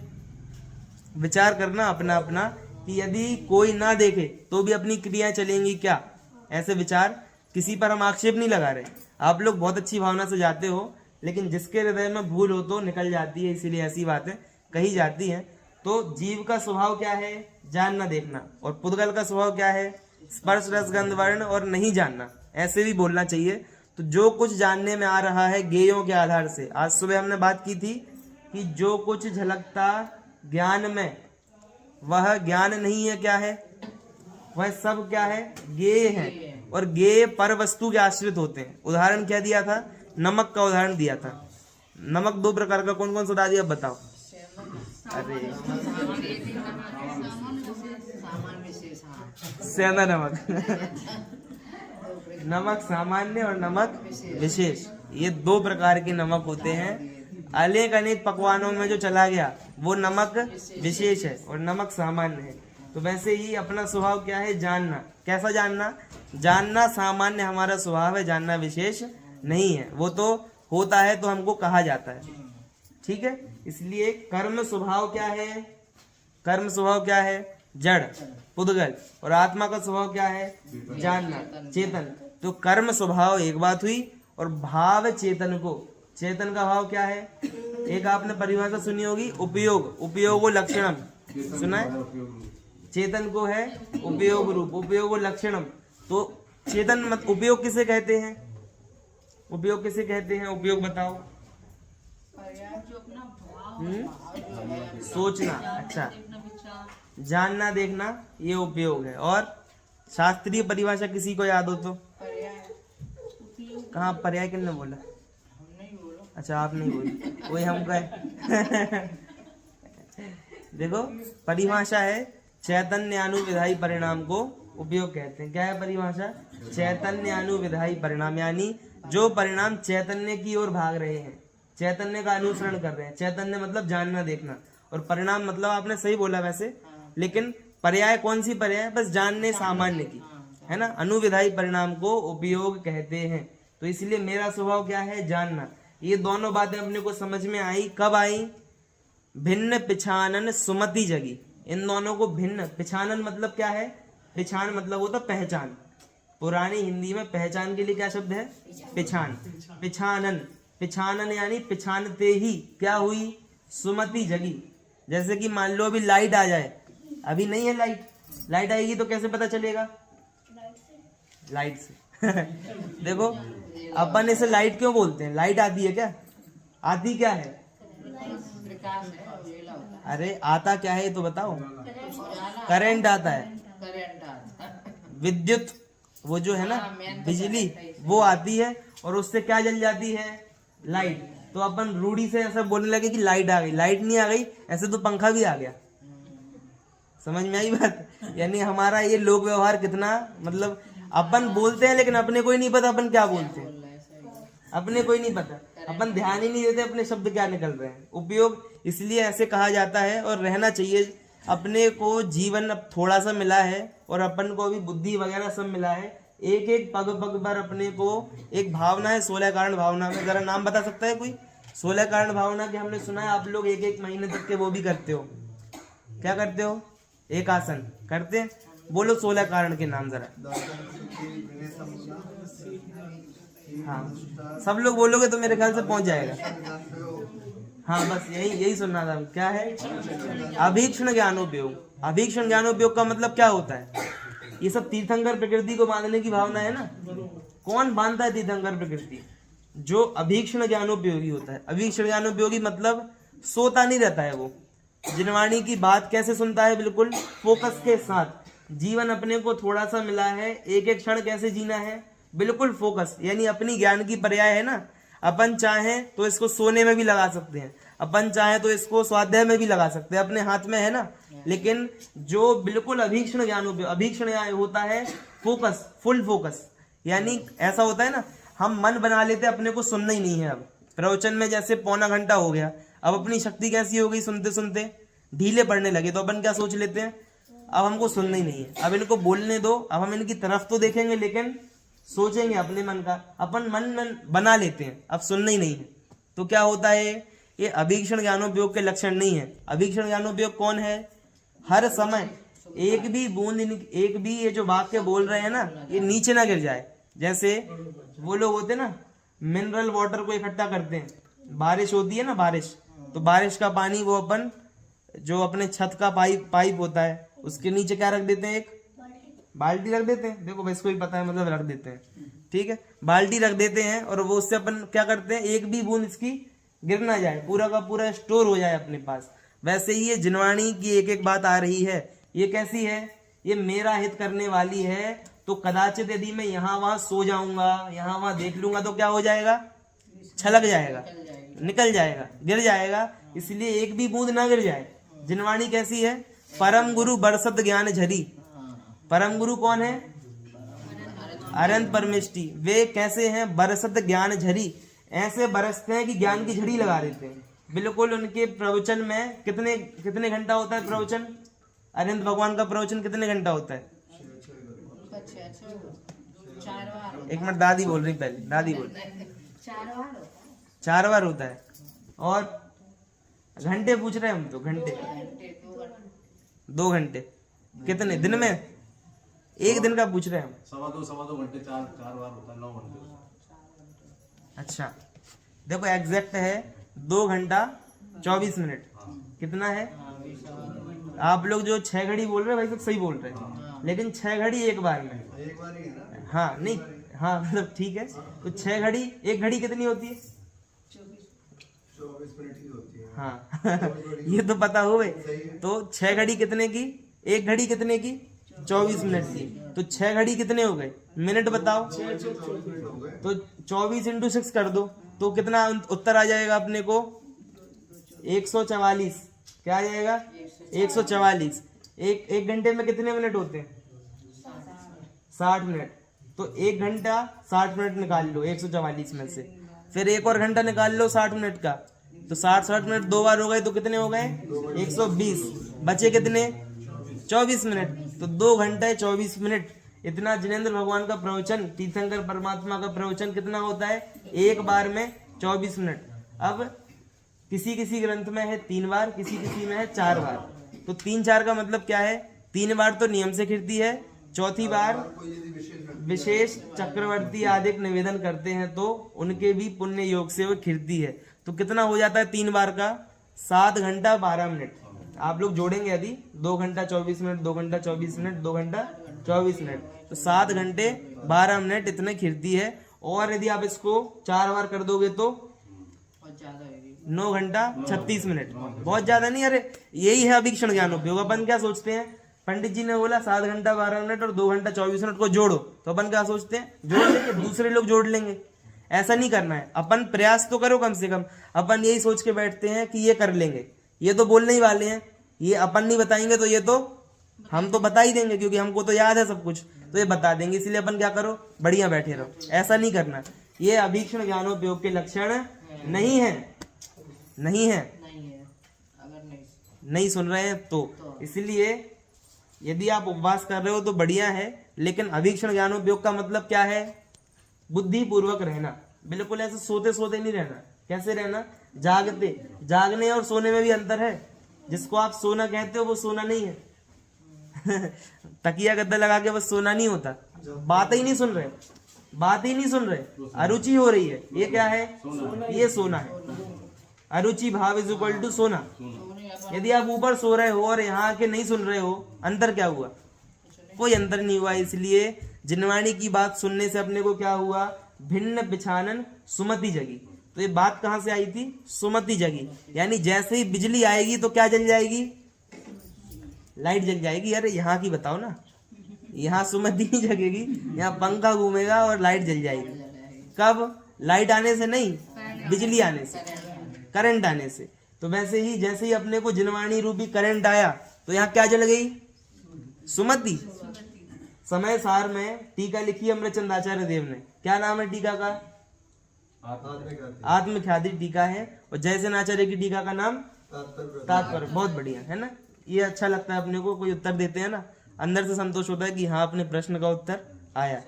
विचार करना अपना अपना, कि यदि कोई ना देखे तो भी अपनी क्रियाएं चलेंगी क्या? ऐसे विचार। किसी पर हम आक्षेप नहीं लगा रहे, आप लोग बहुत अच्छी भावना से जाते हो, लेकिन जिसके हृदय में भूल हो तो निकल जाती है, इसीलिए ऐसी बातें कही जाती हैं। तो जीव का स्वभाव क्या है? जानना देखना। और पुद्गल का स्वभाव क्या है? स्पर्श रस गंध वर्ण और नहीं जानना। ऐसे भी बोलना चाहिए। तो जो कुछ जानने में आ रहा है गेयों के आधार से, आज सुबह हमने बात की थी कि जो कुछ झलकता ज्ञान में, वह ज्ञान नहीं है। क्या है? वह सब क्या है? गेय है। और गेय पर वस्तु के आश्रित होते हैं। उदाहरण क्या दिया था? नमक का उदाहरण दिया था। नमक दो प्रकार का, कौन कौन सा दादी अब बताओ? अरे सेंधा नमक नमक सामान्य और नमक विशेष, ये दो प्रकार के नमक होते हैं। अनेक अनेक पकवानों में जो चला गया वो नमक विशेष है और नमक सामान्य है। तो वैसे ही अपना स्वभाव क्या है? जानना। कैसा जानना? जानना सामान्य हमारा स्वभाव है, जानना विशेष नहीं है। वो तो होता है तो हमको कहा जाता है, ठीक है। इसलिए कर्म स्वभाव क्या है? कर्म स्वभाव क्या है? जड़, पुद्गल। और आत्मा का स्वभाव क्या है? जानना, चेतन। तो कर्म स्वभाव एक बात हुई, और भाव चेतन को, चेतन का भाव क्या है? एक आपने परिभाषा सुनी होगी, उपयोग, उपयोगो लक्षणम, सुना है? चेतन को है उपयोग रूप, उपयोगो लक्षणम। तो चेतन मत, उपयोग किसे कहते हैं? उपयोग किसे कहते हैं? उपयोग बताओ। सोचना, अच्छा, जानना देखना, ये उपयोग है। और शास्त्रीय परिभाषा किसी को याद हो तो? कहाँ पर्याय किसने बोला? अच्छा आप नहीं बोले, वही हम कहे। देखो परिभाषा है चैतन्यानुविधायी परिणाम को उपयोग कहते हैं। क्या है परिभाषा? चैतन्यानुविधायी परिणाम, यानी जो परिणाम चैतन्य की ओर भाग रहे हैं, चैतन्य का अनुसरण कर रहे हैं। चैतन्य मतलब जानना देखना, और परिणाम मतलब आपने सही बोला वैसे, लेकिन पर्याय कौन सी पर्याय? बस जानने सामान्य की, है ना। अनुविधायी परिणाम को उपयोग कहते हैं। तो इसलिए मेरा स्वभाव क्या है? जानना। ये दोनों बातें अपने को समझ में आई। कब आई? भिन्न पिछानन सुमति जगी। इन दोनों को भिन्न, पिछानन मतलब क्या है? पिछान मतलब होता पहचान। पुरानी हिंदी में पहचान के लिए क्या शब्द है? पिछान। पिछानन, पिछानन यानी पिछानते ही क्या हुई? सुमति जगी। जैसे कि मान लो अभी लाइट आ जाए, अभी नहीं है लाइट, लाइट आएगी तो कैसे पता चलेगा? लाइट से देखो अपन इसे लाइट क्यों बोलते हैं? लाइट आती है क्या? आती क्या है? प्रकाश है, उजाला होता है। अरे आता क्या है ये तो बताओ। करंट आता है, करंट आता है। विद्युत वो जो है ना हाँ, main तो बिजली, करंट है। वो आती है और उससे क्या जल जाती है? लाइट। तो अपन रूढ़ी से ऐसा बोलने लगे कि लाइट आ गई। लाइट नहीं आ गई, ऐसे तो पंखा भी आ गया। समझ में आई बात? यानी हमारा ये लोक व्यवहार कितना, मतलब अपन बोलते हैं लेकिन अपने को ही नहीं पता अपन क्या बोलते हैं। अपने को ही नहीं पता, अपन ध्यान ही नहीं देते अपने शब्द क्या निकल रहे हैं। उपयोग इसलिए ऐसे कहा जाता है और रहना चाहिए। अपने को जीवन अब थोड़ा सा मिला है और अपन को अभी बुद्धि वगैरह सब मिला है। एक एक पग पग पर अपने को एक भावना है 16 कारण भावना में। जरा नाम बता सकता है कोई? 16 कारण भावना के हमने सुना है आप लोग एक एक महीने तक के वो भी करते हो। क्या करते हो? एक आसन करते हैं। बोलो 16 कारण के नाम जरा। हाँ सब लोग बोलोगे तो मेरे ख्याल से पहुंच जाएगा। हाँ बस यही सुनना था। क्या है? अभीक्षण ज्ञानोपयोग। अभीक्षण ज्ञानोपयोग का मतलब क्या होता है? ये सब तीर्थंकर प्रकृति को बांधने की भावना है ना। कौन बांधता है तीर्थंकर प्रकृति? जो अभीक्षण ज्ञानोपयोगी होता है। अभीक्षण ज्ञानोपयोगी मतलब सोता नहीं रहता है वो। जिनवाणी की बात कैसे सुनता है? बिल्कुल फोकस के साथ। जीवन अपने को थोड़ा सा मिला है, एक एक क्षण कैसे जीना है? बिल्कुल फोकस, यानी अपनी ज्ञान की पर्याय है ना। अपन चाहें तो इसको सोने में भी लगा सकते हैं, अपन चाहें तो इसको स्वाध्याय में भी लगा सकते हैं, अपने हाथ में है ना। लेकिन जो बिल्कुल अभीक्षण ज्ञान अभीक्षण होता है फोकस, फुल फोकस। यानी ऐसा होता है ना, हम मन बना लेते अपने को सुनना ही नहीं है। अब प्रवचन में जैसे पौना घंटा हो गया, अब अपनी शक्ति कैसी हो गई? सुनते सुनते ढीले पड़ने लगे, तो अपन क्या सोच लेते हैं? अब हमको सुनना ही नहीं है, अब इनको बोलने दो। अब हम इनकी तरफ तो देखेंगे लेकिन सोचेंगे अपने मन का। अपन मन बना लेते हैं, अब सुनना ही नहीं है। तो क्या होता है? ये अभीक्षण ज्ञानोपयोग के लक्षण नहीं है। अभीक्षण ज्ञानोपयोग कौन है? हर समय एक भी बूंद, एक भी ये जो वाक्य बोल रहे हैं ना, ये नीचे ना गिर जाए। जैसे वो लोग होते ना मिनरल वाटर को इकट्ठा करते हैं, बारिश होती है ना, बारिश, तो बारिश का पानी वो अपन जो अपने छत का पाइप होता है उसके नीचे क्या रख देते हैं? एक बाल्टी रख देते हैं। देखो भाई इसको ही पता है, मतलब रख देते हैं, ठीक है। बाल्टी रख देते हैं और वो उससे अपन क्या करते हैं? एक भी बूंद इसकी गिर ना जाए, पूरा का पूरा स्टोर हो जाए अपने पास। वैसे ही ये जिनवाणी की एक एक बात आ रही है, ये कैसी है? ये मेरा हित करने वाली है। तो कदाचित यदि मैं यहाँ वहां सो जाऊंगा, यहाँ वहां देख लूंगा तो क्या हो जाएगा? छलक जाएगा, निकल जाएगा, गिर जाएगा। इसलिए एक भी बूंद ना गिर जाए। जिनवाणी कैसी है? परम गुरु बरसत ज्ञान झरी। परम गुरु कौन है? अनंत परमेष्टि। वे कैसे हैं? बरसत ज्ञान झरी, ऐसे बरसते हैं कि ज्ञान की झड़ी लगा देते हैं। बिल्कुल उनके प्रवचन में कितने घंटा होता है प्रवचन? अनंत भगवान का प्रवचन कितने घंटा होता है? 4 बार। एक मिनट, दादी बोल रही, पहले दादी बोल। 4 बार 4 बार होता है। और घंटे पूछ रहे हैं हम तो, घंटे 2 घंटे कितने दिन में? एक दिन का पूछ रहे हैं हम। 2.25 घंटे 4 बार होता है, 9 घंटे। अच्छा देखो एग्जैक्ट है 2 घंटा 24 मिनट। कितना है? आप लोग जो 6 घड़ी बोल रहे हैं भाई सब सही बोल रहे हैं, लेकिन 6 घड़ी एक बार में। एक बार ही है ना? हाँ नहीं, हाँ मतलब ठीक है। तो 6 घड़ी, एक घड़ी कितनी होती है? 24 मिनट की होती है। हाँ ये तो पता हो गए। तो 6 घड़ी कितने की? एक घड़ी कितने की? 24 मिनट की। तो 6 घड़ी कितने हो गए? मिनट बताओ। तो 24 × 6 कर दो तो कितना उत्तर आ जाएगा अपने को? 144। क्या आ जाएगा? 144। एक घंटे में कितने मिनट होते हैं? 60 मिनट। तो 1 घंटा 60 मिनट निकाल लो 144 में से, फिर एक और घंटा निकाल लो 60 मिनट का, तो 60 मिनट 2 बार हो गए तो कितने हो गए 120। बचे कितने 24 मिनट। तो 2 घंटे 24 मिनट इतना जिनेंद्र भगवान का प्रवचन, तीर्थंकर परमात्मा का प्रवचन कितना होता है एक बार में 24 मिनट। अब किसी किसी ग्रंथ में है 3 बार, किसी किसी में है 4 बार। तो 3-4 का मतलब क्या है, 3 बार तो नियम से कीर्ति है, चौथी बार विशेष चक्रवर्ती आदि निवेदन करते हैं तो उनके भी पुण्य योग से वो कीर्ति है। तो कितना हो जाता है 3 बार का 7 घंटा 12 मिनट। आप लोग जोड़ेंगे यदि 2 घंटा 24 मिनट 2 घंटा 24 मिनट 2 घंटा 24 मिनट तो 7 घंटे 12 मिनट इतने कीर्ति है। और यदि आप इसको 4 बार कर दोगे तो 9 घंटा 36 मिनट। बहुत ज्यादा नहीं, अरे यही है अभीक्षण ज्ञानोपयोग। अपन क्या सोचते हैं, पंडित जी ने बोला 7 घंटा 12 मिनट और 2 घंटा 24 मिनट को जोड़ो, तो अपन क्या सोचते हैं जोड़ लेंगे, दूसरे लोग जोड़ लेंगे। ऐसा नहीं करना है, अपन प्रयास तो करो कम से कम। अपन यही सोच के बैठते हैं कि ये कर लेंगे, ये तो बोलने ही वाले हैं, ये अपन नहीं बताएंगे तो ये तो हम तो बता ही देंगे, क्योंकि हमको तो याद है सब कुछ, तो ये बता देंगे। इसलिए अपन क्या करो, बढ़िया बैठे रहो। ऐसा नहीं करना, ये अभीक्षण ज्ञानोपयोग के लक्षण नहीं है, नहीं है, अगर नहीं सुन रहे हैं तो। इसलिए यदि आप उपवास कर रहे हो तो बढ़िया है, लेकिन अभीक्षण ज्ञानोपयोग का मतलब क्या है, बुद्धि पूर्वक रहना। बिल्कुल ऐसे सोते सोते नहीं रहना। कैसे रहना, जागते। जागने और सोने में भी अंतर है। जिसको आप सोना कहते हो वो सोना नहीं है। तकिया गद्दा लगा के बस सोना नहीं होता। बात ही नहीं सुन रहे, बात ही नहीं सुन रहे, अरुचि हो रही है, ये क्या है, ये सोना है। अरुचि भाव इज इक्वल टू सोना। यदि आप ऊपर सो रहे हो और यहाँ के नहीं सुन रहे हो, अंतर क्या हुआ, कोई अंतर नहीं हुआ। इसलिए जिनवाणी की बात सुनने से अपने को क्या हुआ, भिन्न बिछानन सुमति जगी। तो ये बात कहाँ से आई थी, सुमति जगी। यानी जैसे ही बिजली आएगी तो क्या जल जाएगी, लाइट जल जाएगी। अरे यहाँ की बताओ ना, यहाँ सुमति नहीं जगेगी, यहाँ पंखा घूमेगा और लाइट जल जाएगी। कब, लाइट आने से नहीं, बिजली आने से, करंट आने से। तो वैसे ही जैसे ही अपने को जिनवाणी रूपी करंट आया तो यहाँ क्या जल गई, सुमति। समय सार में टीका लिखी अमृतचंद आचार्य देव ने, क्या नाम है टीका का, आत्मख्याति टीका है। और जयसेन आचार्य की टीका का नाम तात्पर्य। बहुत बढ़िया है ना, ये अच्छा लगता है अपने को, कोई उत्तर देते हैं ना, अंदर से संतोष होता है कि हाँ अपने प्रश्न का उत्तर आया।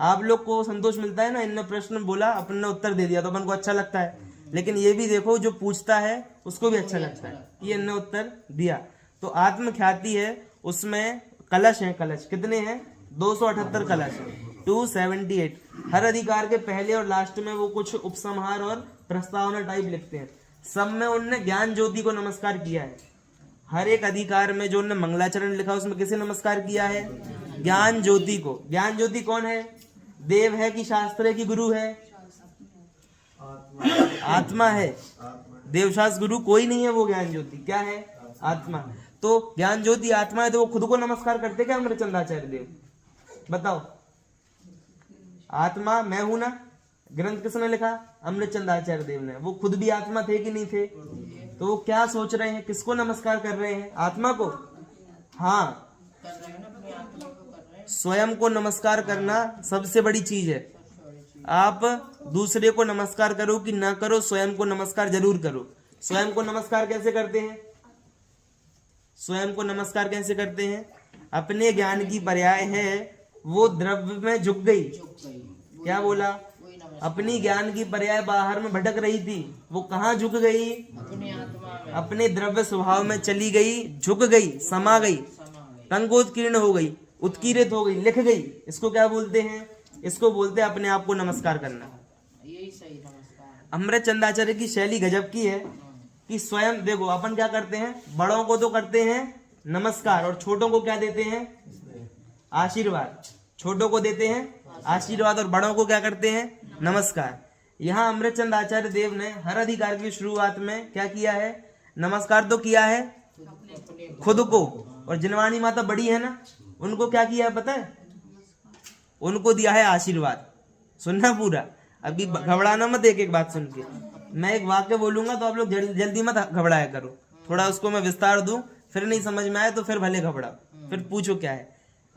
आप लोग को संतोष मिलता है ना, इनने प्रश्न बोला अपन ने उत्तर दे दिया तो अपन को अच्छा लगता है। लेकिन ये भी देखो जो पूछता है उसको भी अच्छा लगता है, ये इनने उत्तर दिया। तो आत्मख्याति है, उसमें कलश है, कलश कितने हैं, 278 कलश है, 278। हर अधिकार के पहले और लास्ट में वो कुछ उपसंहार और प्रस्तावना टाइप लिखते हैं। सब में उनने ज्ञान ज्योति को नमस्कार किया है। हर एक अधिकार में जो उनने मंगलाचरण लिखा उसमें किसे नमस्कार किया है, ज्ञान ज्योति को। ज्ञान ज्योति कौन है, देव है कि शास्त्र है कि गुरु है, आत्मा है। देवशास्त्र गुरु कोई नहीं है, वो ज्ञान ज्योति क्या है, आत्मा। तो ज्ञान ज्योति आत्मा है, तो वो खुद को नमस्कार करते क्या अमृतचंद आचार्य देव, बताओ। आत्मा मैं हूं ना, ग्रंथ किसने लिखा, अमृतचंद आचार्य देव ने। वो खुद भी आत्मा थे कि नहीं थे, तो वो क्या सोच रहे हैं, किसको नमस्कार कर रहे हैं, आत्मा को। हाँ, स्वयं को नमस्कार करना सबसे बड़ी चीज है। आप दूसरे को नमस्कार करो कि ना करो, स्वयं को नमस्कार जरूर करो। स्वयं को नमस्कार कैसे करते हैं, स्वयं को नमस्कार कैसे करते हैं, अपने ज्ञान की पर्याय है वो द्रव्य में झुक गई। क्या बोला, अपनी ज्ञान की पर्याय बाहर में भटक रही थी, वो कहाँ झुक गई, अपने द्रव्य स्वभाव में चली गई, झुक गई, समा गई, टंकोत्कीर्ण हो गई, उत्कीर्णित हो गई, लिख गई। इसको क्या बोलते हैं, इसको बोलते हैं अपने आप को नमस्कार करना। यही सही नमस्कार। अमृतचंद आचार्य की शैली गजब की है कि स्वयं देखो अपन क्या करते हैं, बड़ों को तो करते हैं नमस्कार और छोटों को क्या देते हैं, आशीर्वाद। छोटों को देते हैं आशीर्वाद और बड़ों को क्या करते हैं, नमस्कार। यहाँ अमृतचंद आचार्य देव ने हर अधिकार की शुरुआत में क्या किया है, नमस्कार तो किया है खुद को। और जिनवाणी माता बड़ी है ना, उनको क्या किया है पता है, उनको दिया है आशीर्वाद। सुनना पूरा, अभी घबराना मत, एक एक बात सुन के। मैं एक वाक्य बोलूंगा तो आप लोग जल्दी मत घबराया करो, थोड़ा उसको मैं विस्तार दूं, फिर नहीं समझ में आए तो फिर भले घबराओ, फिर पूछो क्या है।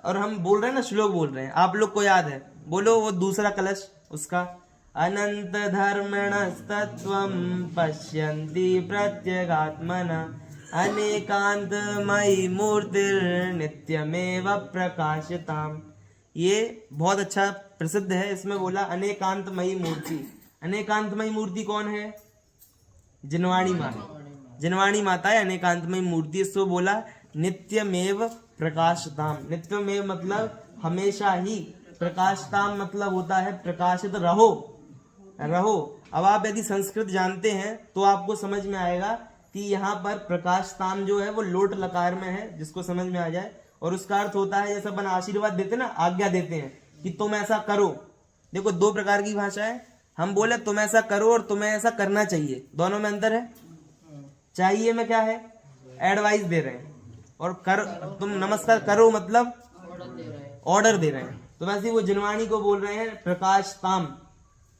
और हम बोल रहे हैं ना, श्लोक बोल रहे हैं, आप लोग को याद है, बोलो वो दूसरा कलश उसका, अनंत धर्मणस्तत्त्वं पश्यन्ति प्रत्यगात्मना अनेकांतमयी मूर्तिर्नित्यमेव प्रकाशताम्। ये बहुत अच्छा प्रसिद्ध है। इसमें बोला अनेकांतमयी मूर्ति। अनेकांतमयी मूर्ति कौन है? जिनवाणी माता। जिनवाणी माता है अनेकांतमयी मूर्ति। इसको बोला नित्यमेव प्रकाशताम। नित्यमेव मतलब हमेशा ही, प्रकाशताम मतलब होता है प्रकाशित रहो, रहो। अब आप यदि संस्कृत जानते हैं तो आपको समझ में आएगा कि यहाँ पर प्रकाशताम जो है वो लोट लकार में है, जिसको समझ में आ जाए। और उसका अर्थ होता है जैसे अपन आशीर्वाद देते ना, आज्ञा देते हैं कि तुम ऐसा करो। देखो दो प्रकार की भाषा है। हम बोले तुम ऐसा करो और तुम्हें ऐसा करना चाहिए, दोनों में अंतर है। चाहिए में क्या है? एडवाइस दे रहे हैं। और कर, तुम नमस्कार करो मतलब ऑर्डर दे रहे हैं। तो वैसे वो जिनवाणी को बोल रहे हैं प्रकाशताम,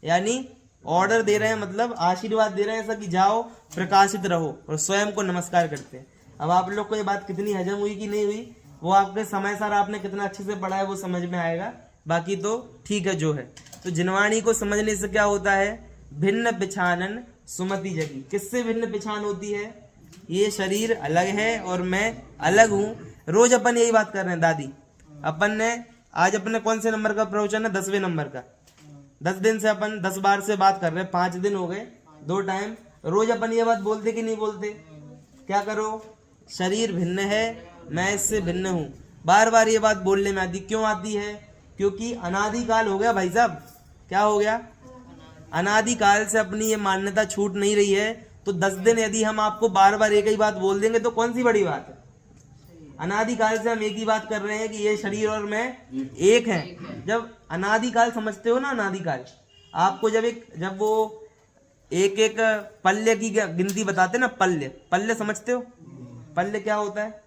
यानी ऑर्डर दे रहे हैं, मतलब आशीर्वाद दे रहे हैं ऐसा कि जाओ प्रकाशित रहो, और स्वयं को नमस्कार करते हैं। अब आप लोग को ये बात कितनी हजम हुई कि नहीं हुई, वो आपके समय सार आपने कितना अच्छे से पढ़ा है वो समझ में आएगा। बाकी तो ठीक है जो है। तो जिनवाणी को समझने से क्या होता है? भिन्न पिछानन सुमति जगी। किससे भिन्न पिछान होती है? ये शरीर अलग है और मैं अलग हूँ। रोज अपन यही बात कर रहे हैं दादी। अपन ने आज अपने कौन से नंबर का प्रवचन है? 10वें नंबर का। 10 दिन से अपन 10 बार से बात कर रहे हैं। 5 दिन हो गए, 2 टाइम। रोज अपन ये बात बोलते कि नहीं बोलते? क्या करो? शरीर भिन्न है, मैं इससे भिन्न हूँ। बार बार ये बात बोलने में आती। क्यों आती है? क्योंकि अनादिकाल हो गया भाई साहब। क्या हो गया? अनादिकाल से अपनी ये मान्यता छूट नहीं रही है। तो 10 दिन यदि हम आपको बार बार एक ही बात बोल देंगे तो कौन सी बड़ी बात है? अनादिकाल से हम एक ही बात कर रहे हैं कि ये शरीर और मैं एक हैं। जब अनादिकाल समझते हो ना, अनादिकाल आपको जब वो एक एक पल्ले की गिनती बताते ना, पल्ले समझते हो? पल्ले क्या होता है?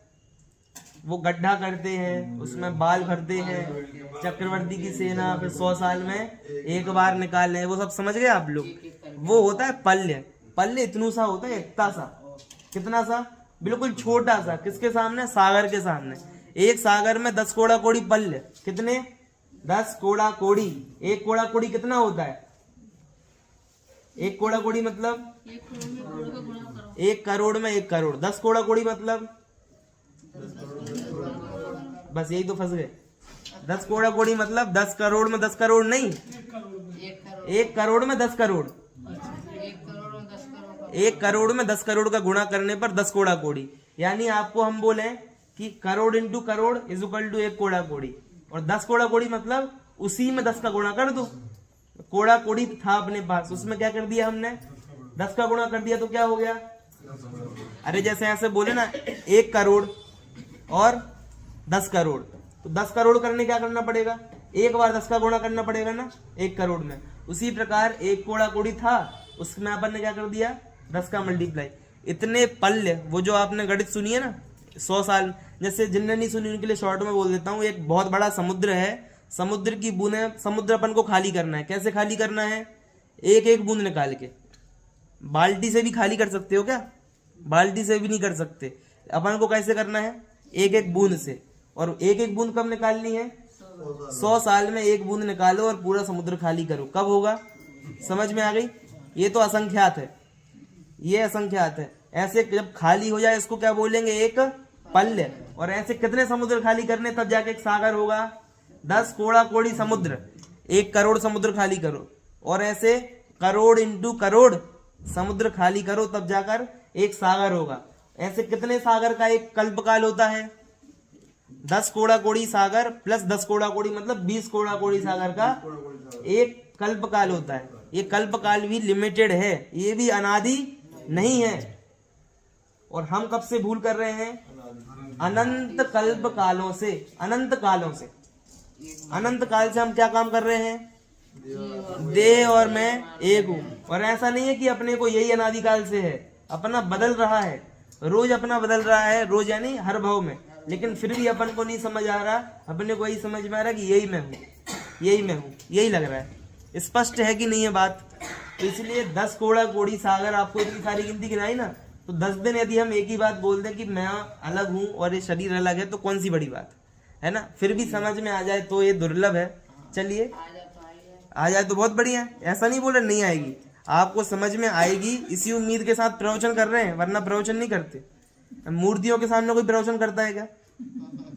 वो गड्ढा करते हैं, उसमें बाल भरते हैं, चक्रवर्ती की सेना फिर 100 साल में एक बार निकाले, वो सब समझ गए आप लोग? वो होता है पल्ले। पल्ले इतनू सा होता है, इतना सा। कितना सा? बिल्कुल छोटा सा। किसके सामने? सागर के सामने। एक सागर में 10 कोड़ा कोड़ी पल्ले। कितने? 10 कोड़ा कोड़ी। एक कोड़ा कोड़ी कितना होता है? एक कोड़ा कोड़ी मतलब 1 करोड़ में 1 करोड़। 10 कोड़ा कोड़ी मतलब बस यही तो फंस गए। 10 कोड़ा कोड़ी मतलब 10 करोड़ में 10 करोड़ नहीं, 1 करोड़ में 10 करोड़। 1 करोड़ में 10 करोड़ का गुणा करने पर 10 कोड़ा कोड़ी। यानी आपको हम बोले कि crore into crore is equal to 1 कोड़ा कोड़ी। और 10 कोड़ा कोड़ी मतलब उसी में 10 का गुणा कर दो। कोड़ा कोड़ी था अपने पास, उसमें क्या कर दिया हमने? 10 का गुणा कर दिया तो क्या हो गया? अरे जैसे ऐसे बोले ना 1 करोड़ और 10 करोड़, तो 10 करोड़ करने क्या करना पड़ेगा? एक बार 10 का गुणा करना पड़ेगा ना 1 करोड़ में। उसी प्रकार 1 कोड़ा कोड़ी था, उसमें अपन ने क्या कर दिया? 10 का मल्टीप्लाई। इतने पल्ले, वो जो आपने गणित सुनी है ना 100 साल, जैसे जिनने नहीं सुनी उनके लिए शॉर्ट में बोल देता हूँ। एक बहुत बड़ा समुद्र है, समुद्र की बूंदें, समुद्र अपन को खाली करना है। कैसे खाली करना है? एक एक बूंद निकाल के। बाल्टी से भी खाली कर सकते हो क्या? बाल्टी से भी नहीं कर सकते। अपन को कैसे करना है? एक एक बूंद से। और एक एक बूंद कब निकालनी है? 100 साल में एक बूंद निकालो और पूरा समुद्र खाली करो। कब होगा? समझ में आ गई? ये तो असंख्यात है, ये असंख्यात है। ऐसे जब खाली हो जाए इसको क्या बोलेंगे? एक पल्ले। और ऐसे कितने समुद्र खाली करने तब जाके एक सागर होगा? 10 कोड़ा कोड़ी समुद्र। 1 करोड़ समुद्र खाली करो, और ऐसे करोड़ इंटू करोड़ समुद्र खाली करो, तब जाकर एक सागर होगा। ऐसे कितने सागर का एक कल्पकाल होता है? 10 कोड़ा कोड़ी सागर प्लस 10 कोड़ा कोड़ी मतलब 20 कोड़ा कोड़ी सागर का एक कल्पकाल होता है। ये कल्पकाल भी लिमिटेड है, ये भी अनादि नहीं है। और हम कब से भूल कर रहे हैं? अनंत कल्प कालों से। अनंत कालों से, अनंत काल से हम क्या काम कर रहे हैं? देह और मैं एक हूँ। और ऐसा नहीं है कि अपने को यही अनादिकाल से है, अपना बदल रहा है, रोज अपना बदल रहा है, रोज यानी हर भाव में। लेकिन फिर भी अपन को नहीं समझ आ रहा, अपने को यही समझ में आ रहा कि यही मैं हूँ, यही मैं हूँ, यही लग रहा है। स्पष्ट है कि नहीं है बात? तो इसलिए 10 कोड़ा कोड़ी सागर, आपको इतनी सारी गिनती गिनाई ना, तो 10 दिन यदि हम एक ही बात बोल दें कि मैं अलग हूँ और ये शरीर अलग है, तो कौन सी बड़ी बात है ना? फिर भी समझ में आ जाए तो ये दुर्लभ है। चलिए आ जाए तो बहुत बढ़िया है, ऐसा नहीं बोल रहे नहीं आएगी, आपको समझ में आएगी इसी उम्मीद के साथ प्रवचन कर रहे हैं, वरना प्रवचन नहीं करते। मूर्तियों के सामने कोई प्रवचन करता है क्या?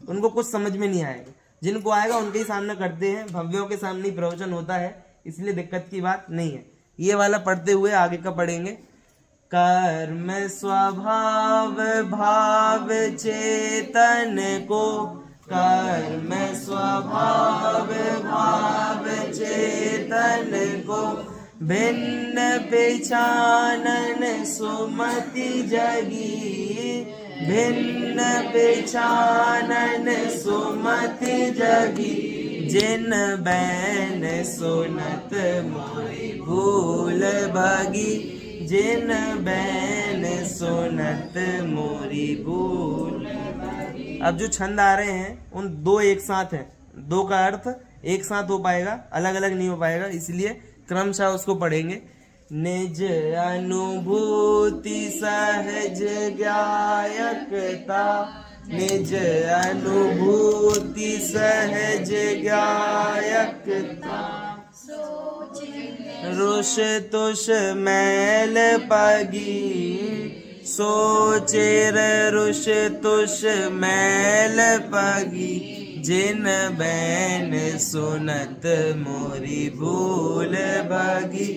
उनको कुछ समझ में नहीं आएगा, जिनको आएगा उनके ही सामने करते हैं, भव्यों के सामने ही प्रवचन होता है, इसलिए दिक्कत की बात नहीं है। ये वाला पढ़ते हुए आगे का पढ़ेंगे। कर्म स्वभाव भाव चेतन को, कर्म स्वभाव भाव चेतन को, भिन्न पहचानन सुमति जगी, भिन्न पहचानन सुमति जगी, जिन बैन सुनत मोरी भूल भगी, जिन बैन सुनत मोरी भूल। अब जो छंद आ रहे हैं उन दो एक साथ हैं, दो का अर्थ एक साथ हो पाएगा, अलग अलग नहीं हो पाएगा, इसलिए क्रमशः उसको पढ़ेंगे। निज अनुभूति सहज ज्ञायकता, निज अनुभूति सहज ज्ञायकता, रुष तुष मैल पगी, सोचेर रुष तुष मैल पगी, जिन बैन सुनत मोरी भूल भगी,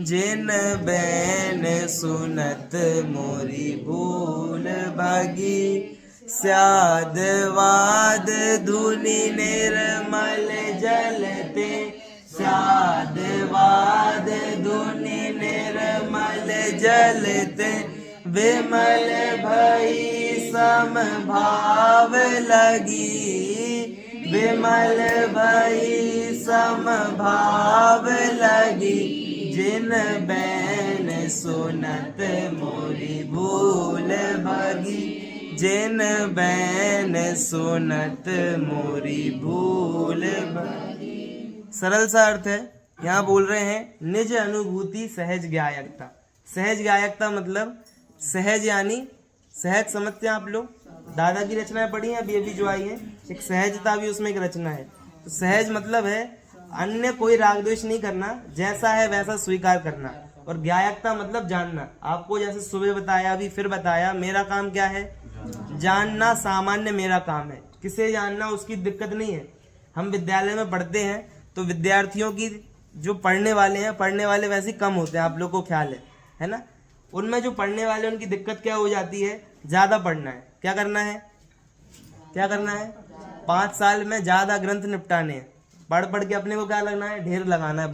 जिन बैन सुनत मोरी भूल भगी। स्याद वाद धुनि निर्मल जलते, स्याद वाद धुनि निर्मल जलते, विमल भई सम भाव लगी, विमल भई सम भाव लगी, जिन बैन सुनत मोरी भूल भगी, जिन बैन सुनत मोरी भूल भगी। सरल सा अर्थ है, यहाँ बोल रहे हैं निज अनुभूति सहज ज्ञायकता। सहज ज्ञायकता मतलब सहज, यानी सहज समझते हैं आप लोग, दादा की रचनाएं पढ़ी हैं अभी अभी जो आई है, एक सहजता भी उसमें एक रचना है। तो सहज मतलब है अन्य कोई राग द्वेष नहीं करना, जैसा है वैसा स्वीकार करना। और ज्ञायकता मतलब जानना। आपको जैसे सुबह बताया, अभी फिर बताया, मेरा काम क्या है? जानना। सामान्य मेरा काम है, किसे जानना उसकी दिक्कत नहीं है। हम विद्यालय में पढ़ते हैं तो विद्यार्थियों की जो पढ़ने वाले हैं, पढ़ने वाले वैसे कम होते हैं, आप लोग को ख्याल है ना। उनमें जो पढ़ने वाले उनकी दिक्कत क्या हो जाती है? ज्यादा पढ़ना है। क्या करना है? क्या करना है? 5 साल में ज्यादा ग्रंथ निपटाने हैं। पढ़ पढ़ के अपने को क्या लगना है? ढेर लगाना है,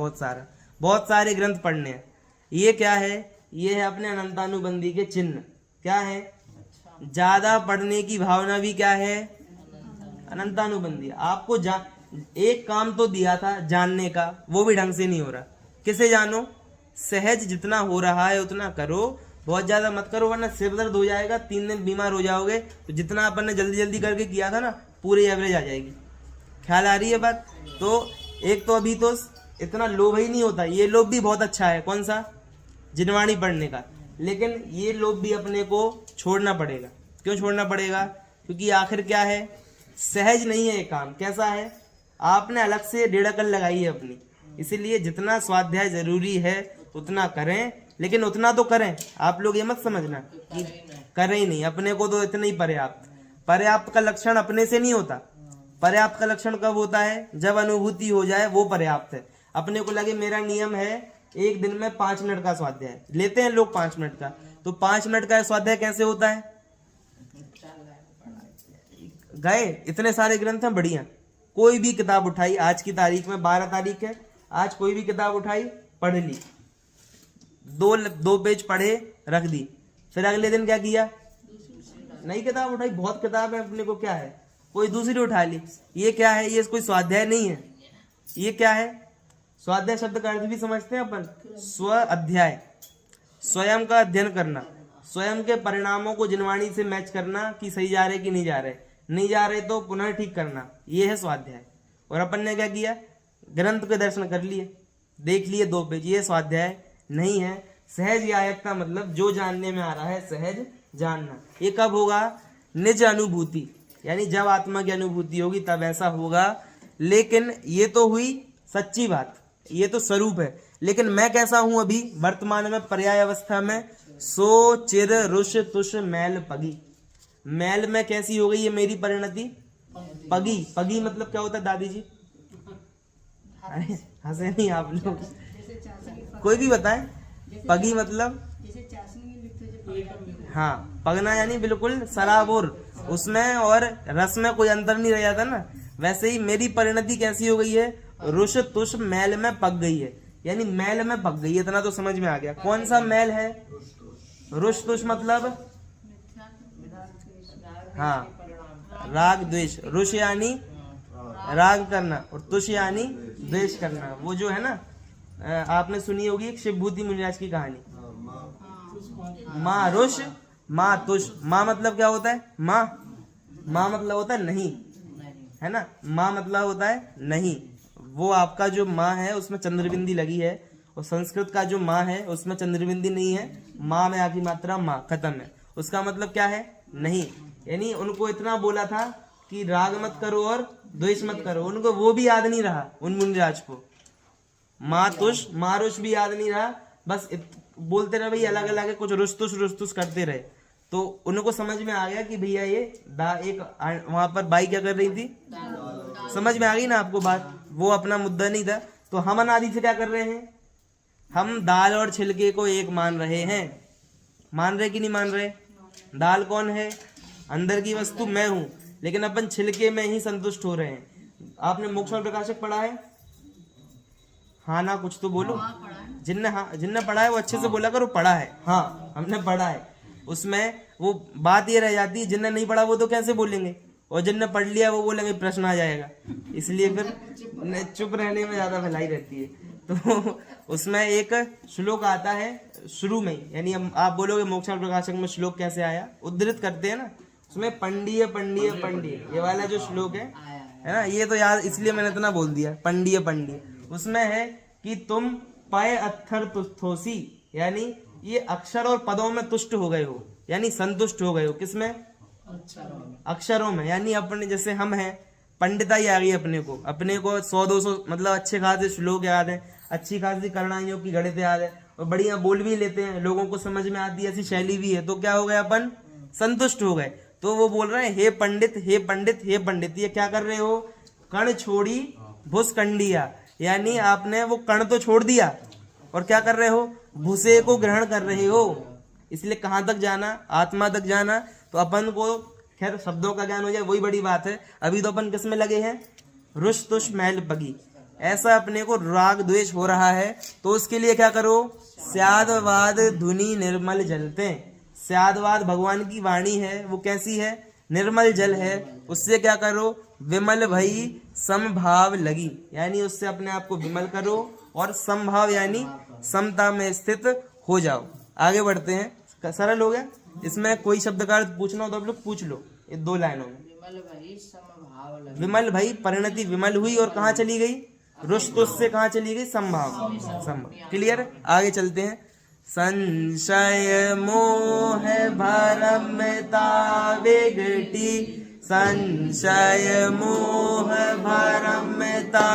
बहुत सारे ग्रंथ पढ़ने हैं। ये क्या है? ये है अपने अनंतानुबंधी के चिन्ह। क्या है? ज्यादा पढ़ने की भावना भी क्या है? अनंतानुबंधी। आपको एक काम तो दिया था जानने का, वो भी ढंग से नहीं हो रहा। किसे जानो? सहज जितना हो रहा है उतना करो, बहुत ज्यादा मत करो, वरना सिर दर्द हो जाएगा, 3 दिन बीमार हो जाओगे। तो जितना अपन ने जल्दी जल्दी करके किया था ना, पूरी एवरेज आ जाएगी। ख्याल आ रही है बात? तो एक तो अभी तो इतना लोभ ही नहीं होता। ये लोभ भी बहुत अच्छा है। कौन सा? जिनवाणी पढ़ने का। लेकिन ये लोभ भी अपने को छोड़ना पड़ेगा। क्यों छोड़ना पड़ेगा? क्योंकि आखिर क्या है? सहज नहीं है ये काम। कैसा है? आपने अलग से 1.5 अकल लगाई है अपनी, इसीलिए जितना स्वाध्याय जरूरी है उतना करें, लेकिन उतना तो करें। आप लोग ये मत समझना कि करें ही नहीं, अपने को तो इतना ही पर्याप्त। पर्याप्त का लक्षण अपने से नहीं होता। पर्याप्त का लक्षण कब होता है? जब अनुभूति हो जाए, वो पर्याप्त है। अपने को लगे मेरा नियम है एक दिन में 5 मिनट का स्वाध्याय लेते हैं लोग, 5 मिनट का। तो 5 मिनट का स्वाध्याय कैसे होता है? गए इतने सारे ग्रंथ हैं, बढ़िया। कोई भी किताब उठाई, आज की तारीख में 12 तारीख है, आज कोई भी किताब उठाई, पढ़ ली, 2 पेज पढ़े, रख दी। फिर अगले दिन क्या किया? नई किताब उठाई। बहुत किताब है, अपने को क्या है, कोई दूसरी उठा ली। ये क्या है? ये कोई स्वाध्याय नहीं है। ये क्या है? स्वाध्याय शब्द का अर्थ भी समझते हैं अपन। स्व अध्याय, स्वयं का अध्ययन करना, स्वयं के परिणामों को जिनवाणी से मैच करना कि सही जा रहे कि नहीं जा रहे, नहीं जा रहे तो पुनः ठीक करना। ये है स्वाध्याय। और अपन ने क्या किया? ग्रंथ के दर्शन कर लिए, देख लिए 2 पेज। ये स्वाध्याय नहीं है। सहज ज्ञायकता मतलब जो जानने में आ रहा है सहज जानना। ये कब होगा? निज अनुभूति, यानी जब आत्मा की अनुभूति होगी तब ऐसा होगा। लेकिन ये तो हुई सच्ची बात, ये तो स्वरूप है, लेकिन मैं कैसा हूं अभी वर्तमान में पर्याय अवस्था में? सो चिर रुष तुष मैल पगी। मैल में कैसी हो गई है मेरी परिणति? पगी। पगी मतलब क्या होता है दादी जी? अरे हंसे नहीं आप लोग, कोई भी बताए। पगी मतलब? हाँ, पगना यानी बिल्कुल सराबोर, उसमें और रस में कोई अंतर नहीं रह जाता ना। वैसे ही मेरी परिणति कैसी हो गई है? रुष तुष मैल में पक गई है, यानी मैल में पक गई है। इतना तो समझ में आ गया। कौन सा मैल है? रुष तुष मतलब? हाँ, राग द्वेष। रुष यानी राग करना और तुष यानी द्वेष करना। वो जो है ना, आपने सुनी होगी एक शिवभूति मुनिराज की कहानी, माँ रुष माँ तुष। माँ मतलब क्या होता है? माँ मतलब होता है नहीं, है ना। माँ मतलब होता है नहीं। वो आपका जो माँ है उसमें चंद्रबिंदी लगी है, और संस्कृत का जो माँ है उसमें चंद्रबिंदी नहीं है। माँ में आखिरी मात्रा माँ, खत्म है। उसका मतलब क्या है? नहीं। यानी उनको इतना बोला था कि राग मत करो और द्वेष मत करो, उनको वो भी याद नहीं रहा, उन मुनिराज को। माँ तुष माँ रुष भी याद नहीं रहा, बस बोलते रहे भाई अलग अलग है, कुछ रुस्तुस करते रहे। तो उनको समझ में आ गया कि भैया ये एक वहां पर बाई क्या कर रही थी, समझ में आ गई ना आपको बात। वो अपना मुद्दा नहीं था। तो हम अनादि से क्या कर रहे हैं? हम दाल और छिलके को एक मान रहे हैं। मान रहे कि नहीं मान रहे? दाल कौन है? अंदर की वस्तु मैं हूं, लेकिन अपन छिलके में ही संतुष्ट हो रहे हैं। आपने मोक्ष और प्रकाशक पढ़ा है? हाँ ना, कुछ तो बोलो। जिनने पढ़ा है वो अच्छे से बोला करो। पढ़ा है? हाँ, हमने पढ़ा है। उसमें वो बात ये रह जाती है, जिनने नहीं पढ़ा वो तो कैसे बोलेंगे, और जिनने पढ़ लिया वो बोलेंगे प्रश्न आ जाएगा, इसलिए फिर चुप रहने में ज्यादा भलाई रहती है। तो उसमें एक श्लोक आता है शुरू में ही, यानी आप बोलोगे मोक्ष और प्रकाशक में श्लोक कैसे आया, उद्धृत करते हैं ना, उसमें पंडीय पंडीय पंडीय ये वाला जो श्लोक है ना, ये तो याद इसलिए मैंने इतना बोल दिया, पंडीय पंडीय। उसमें है कि तुम पय अत्थर तुस्थोसी, यानी ये अक्षर और पदों में तुष्ट हो गए हो, यानी संतुष्ट हो गए हो। किसमें? अक्षरों में। यानी अपने जैसे हम हैं, पंडिताई आ गई अपने को 100-200 मतलब अच्छे खासे श्लोक याद है, अच्छी खासी करणाइयों की गणित याद है, और बढ़िया बोल भी लेते हैं, लोगों को समझ में आती है, ऐसी शैली भी है। तो क्या हो गया? अपन संतुष्ट हो गए। तो वो बोल रहे हैं हे पंडित हे पंडित हे पंडित। ये क्या कर रहे हो? कण छोड़ी भुसकंडिया, यानी आपने वो कण तो छोड़ दिया और क्या कर रहे हो? भूसे को ग्रहण कर रहे हो। इसलिए कहाँ तक जाना? आत्मा तक जाना। तो अपन को खैर शब्दों का ज्ञान हो जाए वही बड़ी बात है। अभी तो अपन किसमें लगे हैं? रुष तुष मैल पगी। ऐसा अपने को राग द्वेष हो रहा है, तो उसके लिए क्या करो? स्यादवाद धुनी निर्मल जलते। स्यादवाद भगवान की वाणी है, वो कैसी है? निर्मल जल है। उससे क्या करो? विमल भई समभाव लगी, यानी उससे अपने आप को विमल करो, और समभाव यानी समता में स्थित हो जाओ। आगे बढ़ते हैं। सरल हो गया। इसमें कोई शब्द का अर्थ पूछना हो तो आप लोग पूछ लो, ये 2 लाइनों में। विमल भाई परिणति विमल हुई और कहाँ चली गई? रुष तुष से कहाँ चली गई? संभाव। क्लियर? आगे चलते हैं। संशय मोह भरमता विघटी, संशय मोह भरमता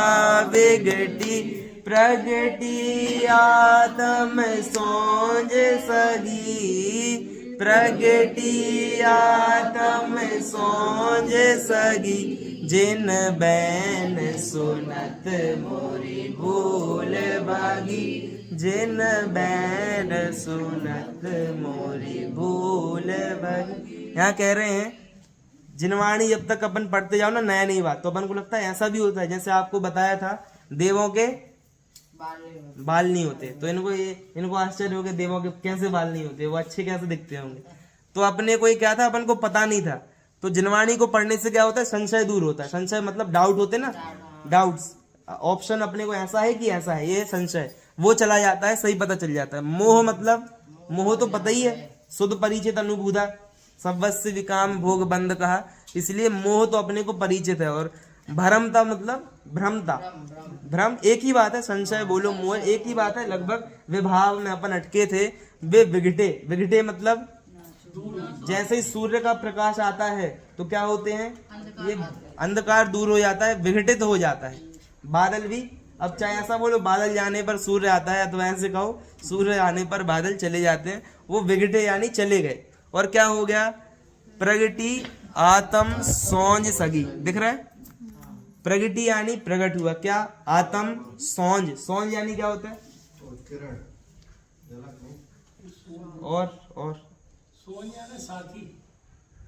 विघटी, प्रगटी आत्म सोज सगी, प्रगटी आत्म सोज सगी, जिन बैन सुनत मोरी भूल भागी, जिन बैन सुनत मोरी भूल भागी। यहाँ कह रहे हैं जिनवाणी जब तक अपन पढ़ते जाओ ना नया नई बात, तो अपन को लगता है ऐसा भी होता है, जैसे आपको बताया था देवों के बाल नहीं होते, तो इनको आश्चर्य हो गया देवों के कैसे बाल नहीं होते, वो अच्छे कैसे दिखते होंगे। तो अपने को ये क्या था, अपन को पता नहीं था। तो जिनवाणी को पढ़ने से क्या होता है? संशय दूर होता है। संशय मतलब डाउट होते ना, डाउट्स। ऑप्शन अपने को ऐसा है कि ऐसा है, ये संशय वो चला जाता है, सही पता चल जाता है। मोह मतलब मोह तो पता ही है, शुद्ध परिचित अनुभूता, सबवस्य विकाम भोग बंद कहा, इसलिए मोह तो अपने को परिचित है। और भ्रमता मतलब भ्रमता, भ्रम एक ही बात है, संशय बोलो मोह एक ही बात है लगभग। विभाव में अपन अटके थे, वे विघटे। विघटे मतलब जैसे ही सूर्य का प्रकाश आता है तो क्या होते हैं? ये अंधकार दूर हो जाता है, विघटित हो जाता है। बादल भी अब चाहे ऐसा बोलो बादल जाने पर सूर्य आता है, अथवा ऐसे कहो सूर्य आने पर बादल चले जाते हैं। वो विघटे यानी चले गए। और क्या हो गया? प्रगति आत्म सौंज सगी। दिख रहा है? प्रगति यानी प्रकट हुआ। क्या? आत्म सौंज। सौंज यानी क्या होता है? और किरण झलक नहीं। और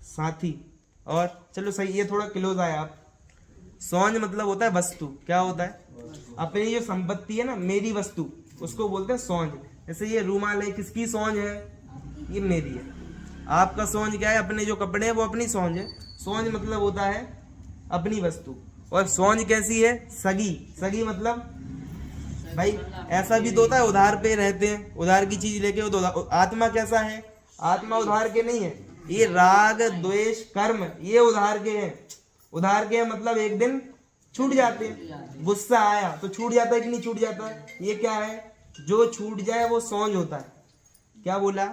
साथी। और चलो सही, ये थोड़ा क्लोज आया आप। सौंज मतलब होता है वस्तु। क्या होता है? अपनी जो संपत्ति है ना, मेरी वस्तु, उसको बोलते हैं सौंज। जैसे ये रूमाल है, किसकी सौंज है? ये मेरी है। आपका सौंज क्या है? अपने जो कपड़े हैं वो अपनी सौंज है। सौंज मतलब होता है अपनी वस्तु। और सौंज कैसी है? सगी। सगी मतलब भाई ऐसा भी तो होता है उधार पे रहते हैं, उधार की चीज लेके। तो आत्मा कैसा है? आत्मा उधार के नहीं है। ये राग द्वेष कर्म ये उधार के हैं। उधार के हैं मतलब एक दिन छूट जाते हैं। गुस्सा आया तो छूट जाता है कि नहीं छूट जाता है? ये क्या है? जो छूट जाए वो सौंज होता है। क्या बोला?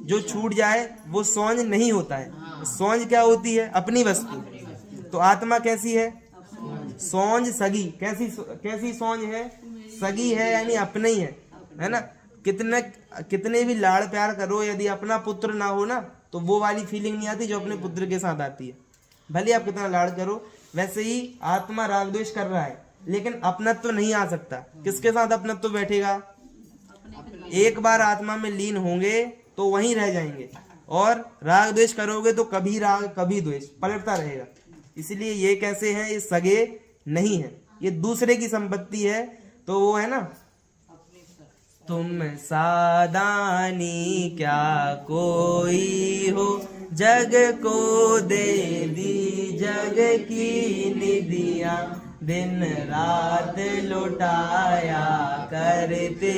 जो छूट जाए वो सौंज नहीं होता है। सौंज क्या होती है? अपनी वस्तु। तो आत्मा कैसी है? सौंज सगी। कैसी सौंज है? सगी है, यानी अपने ही है ना। कितने भी लाड़ प्यार करो, यदि अपना पुत्र ना हो ना, तो वो वाली फीलिंग नहीं आती जो अपने पुत्र के साथ आती है। भले आप कितना लाड़ करो। वैसे ही आत्मा राग द्वेष कर रहा है, लेकिन अपनत्व तो नहीं आ सकता। किसके साथ अपनत्व तो बैठेगा? एक बार आत्मा में लीन होंगे तो वहीं रह जाएंगे। और राग द्वेष करोगे तो कभी राग कभी द्वेष पलटता रहेगा। इसलिए ये कैसे हैं? ये सगे नहीं है, ये दूसरे की संपत्ति है। तो वो है ना, तुम सादानी क्या कोई हो, जग को दे दी जग की निदिया, दिन रात लुटाया करते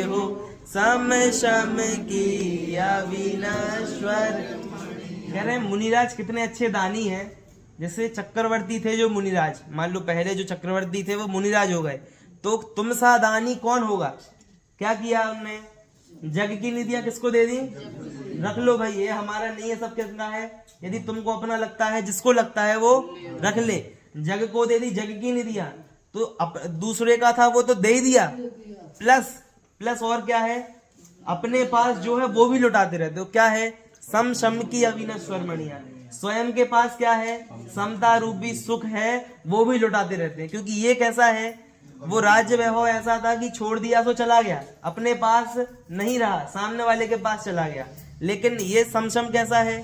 हो, सम शम की अविनश्वर। कह रहे हैं मुनिराज कितने अच्छे दानी हैं। जैसे चक्रवर्ती थे जो मुनिराज, मान लो पहले जो चक्रवर्ती थे वो मुनिराज हो गए, तो तुम सा दानी कौन होगा? क्या किया उनने? जग की निधियां किसको दे दी? रख लो भाई, ये हमारा नहीं है, सब किसका है। यदि तुमको अपना लगता है, जिसको लगता है वो रख ले। जग को दे दी जग की निधियां, तो दूसरे का था वो तो दे ही दिया। प्लस और क्या है? अपने पास जो है वो भी लुटाते रहते हो। क्या है? सम शम की अविनश्वर मणिया। स्वयं के पास क्या है? समता रूपी सुख है, वो भी लुटाते रहते हैं। क्योंकि ये कैसा है? वो राज्य वैभव ऐसा था कि छोड़ दिया तो चला गया, अपने पास नहीं रहा, सामने वाले के पास चला गया। लेकिन ये समशम कैसा है?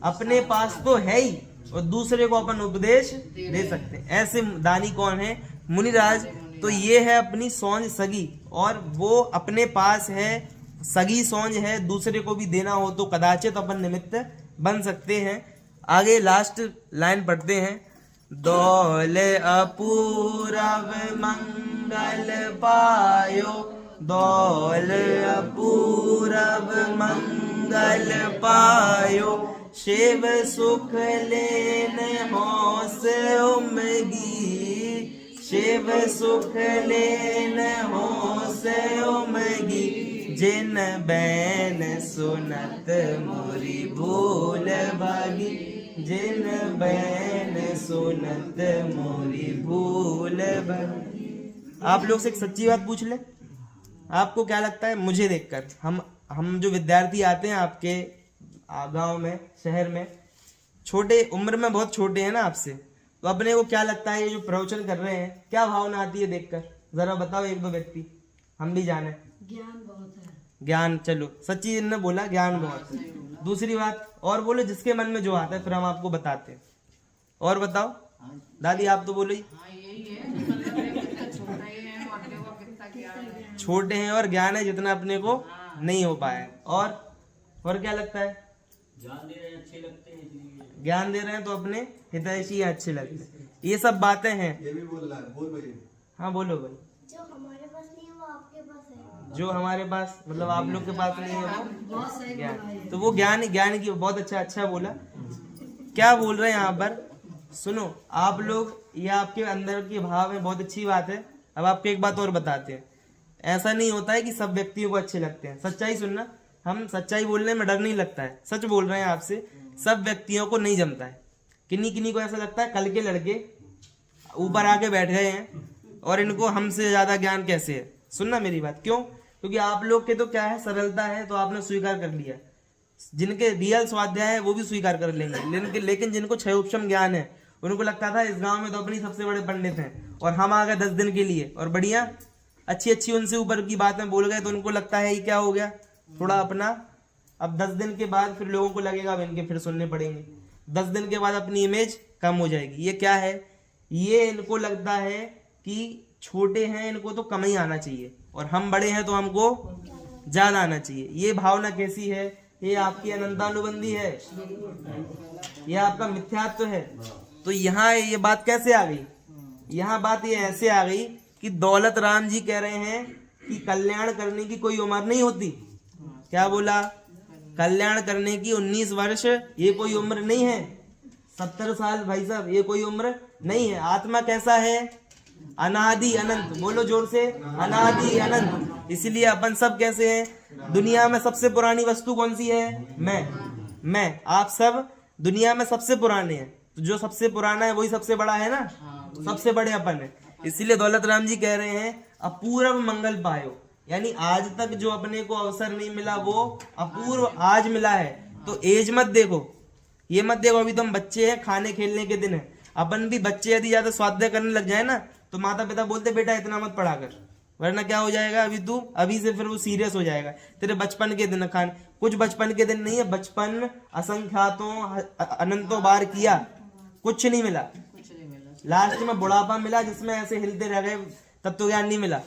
अपने पास तो है ही और दूसरे को अपन उपदेश दे सकते हैं। ऐसे दानी कौन है? मुनिराज। तो ये है अपनी सौंज सगी, और वो अपने पास है सगी सौंज है, दूसरे को भी देना हो तो कदाचित अपन निमित्त बन सकते हैं। आगे लास्ट लाइन पढ़ते हैं। दौल अपूरव मंगल पायो, दौल अपूरव मंगल पायो, शिव सुख लेन होस उमगी, शिव सुख लेन होस उमगी, जिन बैन सुनत मोरी भूल भागी, जिन बैन सुनत मोरी भूल भागी। आप लोग से एक सच्ची बात पूछ ले, आपको क्या लगता है मुझे देखकर? हम जो विद्यार्थी आते हैं आपके गांव में, शहर में, छोटे उम्र में बहुत छोटे हैं ना आपसे, तो अपने को क्या लगता है ये जो प्रवचन कर रहे हैं, क्या भावना आती है देखकर? जरा बताओ एक दो व्यक्ति, हम भी जाने। ज्ञान बहुत है। ज्ञान, चलो सच्ची ने बोला ज्ञान बहुत है। दूसरी बात और बोलो, जिसके मन में जो आता है, फिर हम आपको बताते हैं। और बताओ दादी, आप तो बोलो ही। छोटे हैं और ज्ञान है जितना अपने को नहीं हो पाया है। और क्या लगता है? ज्ञान दे रहे हैं अच्छे लगते हैं, ज्ञान दे रहे हैं तो अपने हितैषी अच्छे लगते हैं। ये सब बातें हैं। ये भी बोल रहा है, बोल भाई। हाँ बोलो भाई। जो हमारे पास नहीं है वो आपके पास है। जो हमारे पास मतलब आप लोग के पास नहीं है वो बहुत सही बोला ज्ञान। है। तो वो ज्ञान की बहुत अच्छा बोला। क्या बोल रहे हैं यहाँ पर? सुनो आप लोग, ये आपके अंदर के भाव है, बहुत अच्छी बात है। अब आपको एक बात और बताते हैं। ऐसा नहीं होता है कि सब व्यक्तियों को अच्छे लगते हैं। सच्चाई सुनना, हम सच्चाई बोलने में डर नहीं लगता है, सच बोल रहे हैं आपसे। सब व्यक्तियों को नहीं जमता है, किन्हीं को ऐसा लगता है कल के लड़के ऊपर आके बैठ गए हैं और इनको हमसे ज्यादा ज्ञान कैसे है। सुनना मेरी बात, क्यों? क्योंकि आप लोग के तो क्या है, सरलता है तो आपने स्वीकार कर लिया, जिनके रियल स्वाध्याय है वो भी स्वीकार कर लेंगे, लेकिन जिनको क्षय उपशम ज्ञान है उनको लगता था इस गांव में तो अपनी सबसे बड़े पंडित हैं और हम आ गए 10 दिन के लिए और बढ़िया अच्छी अच्छी उनसे ऊपर की बातें बोल गए, तो उनको लगता है ये क्या हो गया, थोड़ा अपना। अब 10 दिन के बाद फिर लोगों को लगेगा अब इनके फिर सुनने पड़ेंगे, 10 दिन के बाद अपनी इमेज कम हो जाएगी। ये क्या है, ये इनको लगता है कि छोटे हैं इनको तो कम ही आना चाहिए और हम बड़े हैं तो हमको ज्यादा आना चाहिए। ये भावना कैसी है, ये आपकी अनंतानुबंधी है, ये आपका मिथ्यात्व है। तो यहाँ ये बात कैसे आ गई, यहाँ बात ये ऐसे आ गई कि दौलत राम जी कह रहे हैं कि कल्याण करने की कोई उम्र नहीं होती। क्या बोला, कल्याण करने की 19 वर्ष ये कोई उम्र नहीं है, 70 साल भाई साहब ये कोई उम्र नहीं है। आत्मा कैसा है, अनादि अनंत, बोलो जोर से, अनादि अनंत। इसलिए अपन सब कैसे हैं, दुनिया में सबसे पुरानी वस्तु कौन सी है, मैं आप सब दुनिया में सबसे पुराने हैं, तो जो सबसे पुराना है वही सबसे बड़ा है ना, सबसे बड़े अपन है। इसलिए दौलत राम जी कह रहे हैं अपूर्व मंगल पायो, यानी आज तक जो अपने को अवसर नहीं मिला वो अपूर्व आज मिला है। तो एज मत देखो, ये मत देखो अभी तुम बच्चे हैं, खाने खेलने के दिन है। अपन भी बच्चे यदि ज्यादा स्वाध्याय करने लग जाए ना तो माता पिता बोलते बेटा इतना मत पढ़ा कर, वरना क्या हो जाएगा, अभी से फिर वो सीरियस हो जाएगा। तेरे बचपन के दिन खान, कुछ बचपन के दिन नहीं है, बचपन असंख्यातों अनंतों बार किया, कुछ नहीं मिला, लास्ट में बुढ़ापा मिला जिसमें ऐसे हिलते रह गए, तत्व ज्ञान नहीं मिला।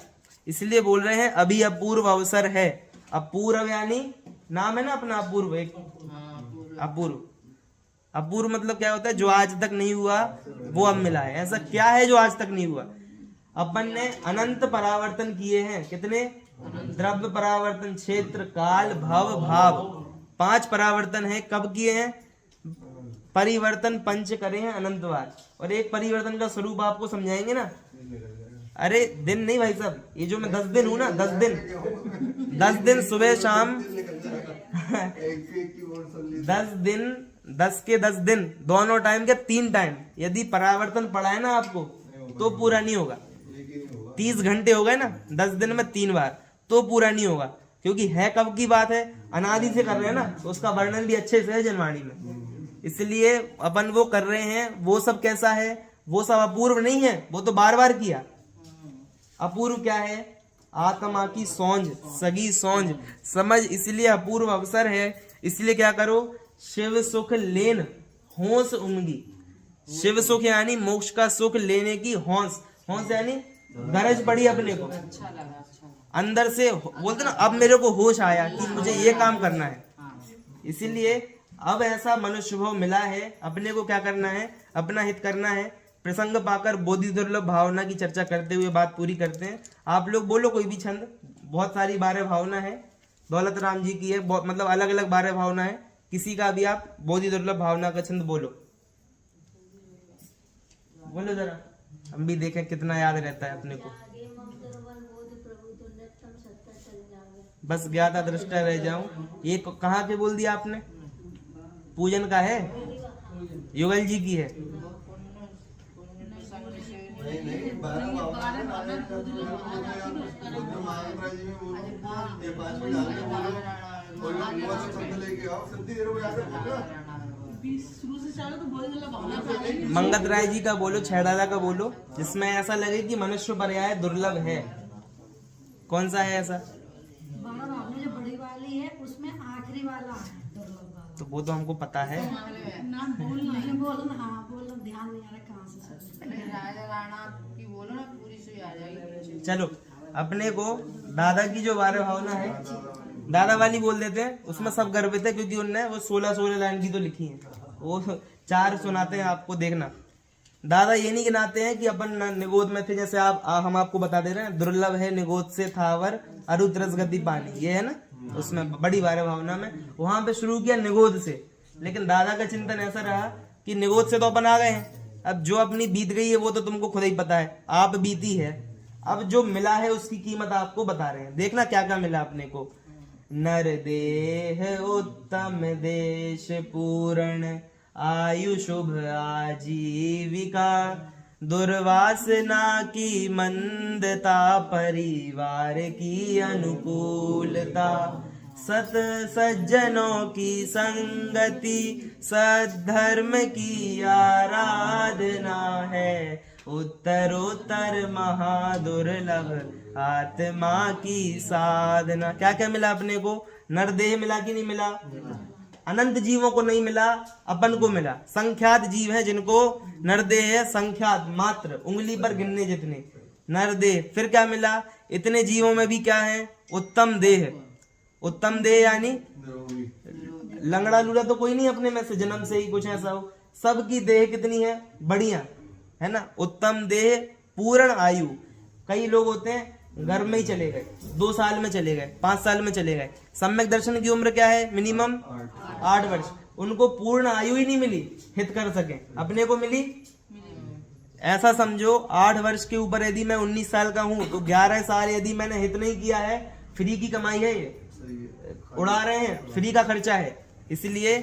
इसलिए बोल रहे हैं अभी अपूर्व अवसर है। अपूर्व यानी नाम है ना अपना अपूर्व, एक अपूर्व, अपूर्व मतलब क्या होता है, जो आज तक नहीं हुआ वो अब मिला है। ऐसा क्या है जो आज तक नहीं हुआ, अपन ने अनंत परावर्तन किए हैं। कितने, द्रव्य परावर्तन, क्षेत्र, काल, भव, भाव, 5 परावर्तन है। कब किए हैं, परिवर्तन 5 करे हैं अनंत बार। और एक परिवर्तन का स्वरूप आपको समझाएंगे ना, अरे दिन नहीं भाई साहब, ये जो मैं 10 दिन हूं ना, 10 दिन सुबह शाम 10 दिन, 10 के 10 दिन दोनों टाइम के 3 टाइम यदि परावर्तन पड़ा है ना आपको तो पूरा नहीं होगा। 30 घंटे हो गए ना, 10 दिन में 3 बार, तो पूरा नहीं होगा। क्योंकि है कब की बात है, अनादि से कर रहे हैं ना, तो उसका वर्णन भी अच्छे से है जनवाणी में। इसलिए अपन वो कर रहे हैं, वो सब कैसा है, वो सब अपूर्व नहीं है, वो तो बार बार किया। अपूर्व क्या है, आत्मा की सौंज, सगी सौंज, समझ, इसलिए अपूर्व अवसर है। इसलिए क्या करो, शिव सुख लेन होश उमगी। शिव सुख यानी मोक्ष का सुख लेने की होश, होश यानी गरज पड़ी अपने को, अंदर से बोलते ना, अब मेरे को होश आया कि मुझे ये काम करना है। इसीलिए अब ऐसा मनुष्य भाव मिला है, अपने को क्या करना है, अपना हित करना है। प्रसंग पाकर बोधि दुर्लभ भावना की चर्चा करते हुए बात पूरी करते हैं। आप लोग बोलो कोई भी छंद, बहुत सारी 12 भावना है, दौलत राम जी की है, मतलब अलग अलग 12 भावना है। किसी का भी आप बोधि दुर्लभ भावना का छंद बोलो, बोलो जरा, हम भी देखें कितना याद रहता है अपने को। बस ज्ञाता दृष्टा रह जाऊं, ये कहाँ के बोल दिया आपने, पूजन का है, युगल जी की है। मंगत राय जी का बोलो, छैडाला का बोलो, जिसमें ऐसा लगे कि मनुष्य पर्याय दुर्लभ है। कौन सा है ऐसा, जो बड़ी वाली है उसमें आखिरी वाला है दुर्लभ वाला। तो वो तो हमको पता है। नाम बोलना, हाँ बोलना, ध्यान नहीं आ रहा कहाँ से। राजा राणा की बोलो ना, पूरी सुई आ जाएगी। चलो, अपने को दादा की जो 12 भावना है, दादा वाली बोल देते हैं, उसमें सब गर्वित है क्योंकि उनने वो 16 लाइन की तो लिखी है, वो 4 सुनाते हैं आपको, देखना। दादा ये नहीं गिनाते हैं कि अपन निगोद में थे, जैसे हम आपको बता दे रहे हैं, दुर्लभ है निगोद से थावर अरुत रस गति पानी, ये है ना, उसमें बड़ी 12 भावना में वहां पे शुरू किया निगोद से। लेकिन दादा का चिंतन ऐसा रहा कि निगोद से तो अपन आ गए हैं, अब जो अपनी बीत गई है वो तो तुमको खुद ही पता है, आप बीती है। अब जो मिला है उसकी कीमत आपको बता रहे हैं, देखना क्या क्या मिला अपने को। नर देह उत्तम देश पूर्ण आयु शुभ आजीविका दुर्वासना की मंदता, परिवार की अनुकूलता, सत सज्जनों की संगति, सद्धर्म की आराधना है उत्तरोत्तर महादुर्लभ आत्मा की साधना। क्या क्या मिला अपने को? नरदेह मिला कि नहीं मिला? अनंत जीवों को नहीं मिला, अपन को मिला। संख्यात जीव है जिनको नरदेह है, संख्यात मात्र उंगली पर गिनने जितने नरदेह। फिर क्या मिला? इतने जीवों में भी क्या है? उत्तम देह। उत्तम देह यानी लंगड़ा लूड़ा तो कोई नहीं अपने में से जन्म से ही कुछ ऐसा हो, सबकी देह कितनी है? बढ़िया है ना। उत्तम देह, पूर्ण आयु। कई लोग होते हैं घर में ही चले गए, 2 साल में चले गए, 5 साल में चले गए। सम्यक दर्शन की उम्र क्या है? मिनिमम 8 वर्ष। उनको पूर्ण आयु ही नहीं मिली हित कर सके, अपने को मिली। ऐसा समझो 8 वर्ष के ऊपर यदि मैं 19 साल का हूं तो 11 साल यदि मैंने हित नहीं किया है, फ्री की कमाई है, ये उड़ा रहे हैं, फ्री का खर्चा है। इसलिए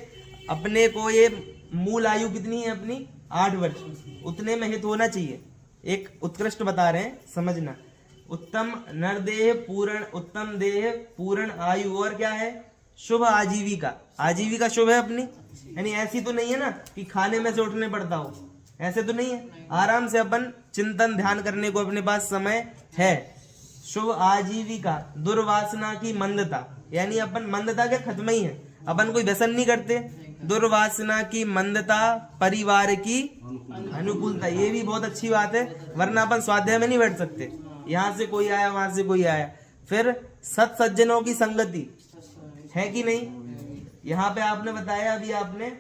अपने को ये मूल आयु कितनी है अपनी? 8 वर्ष। उतने में हित होना चाहिए। एक उत्कृष्ट बता रहे हैं, समझना। उत्तम नरदेह, पूर्ण उत्तम देह, पूर्ण आयु, और क्या है? शुभ आजीविका। आजीविका शुभ है अपनी, यानी ऐसी तो नहीं है ना कि खाने में से उठने पड़ता हो, ऐसे तो नहीं है। आराम से अपन चिंतन ध्यान करने को अपने पास समय है। शुभ आजीविका, दुर्वासना की मंदता, यानी अपन मंदता के खत्म ही है, अपन कोई व्यसन नहीं करते। दुर्वासना की मंदता, परिवार की अनुकूलता, ये भी बहुत अच्छी बात है, वरना अपन स्वाध्याय में नहीं बैठ सकते। यहाँ से कोई आया, वहां से कोई आया। फिर सत सज्जनों की संगति है कि नहीं? यहाँ पे आपने बताया, अभी आपने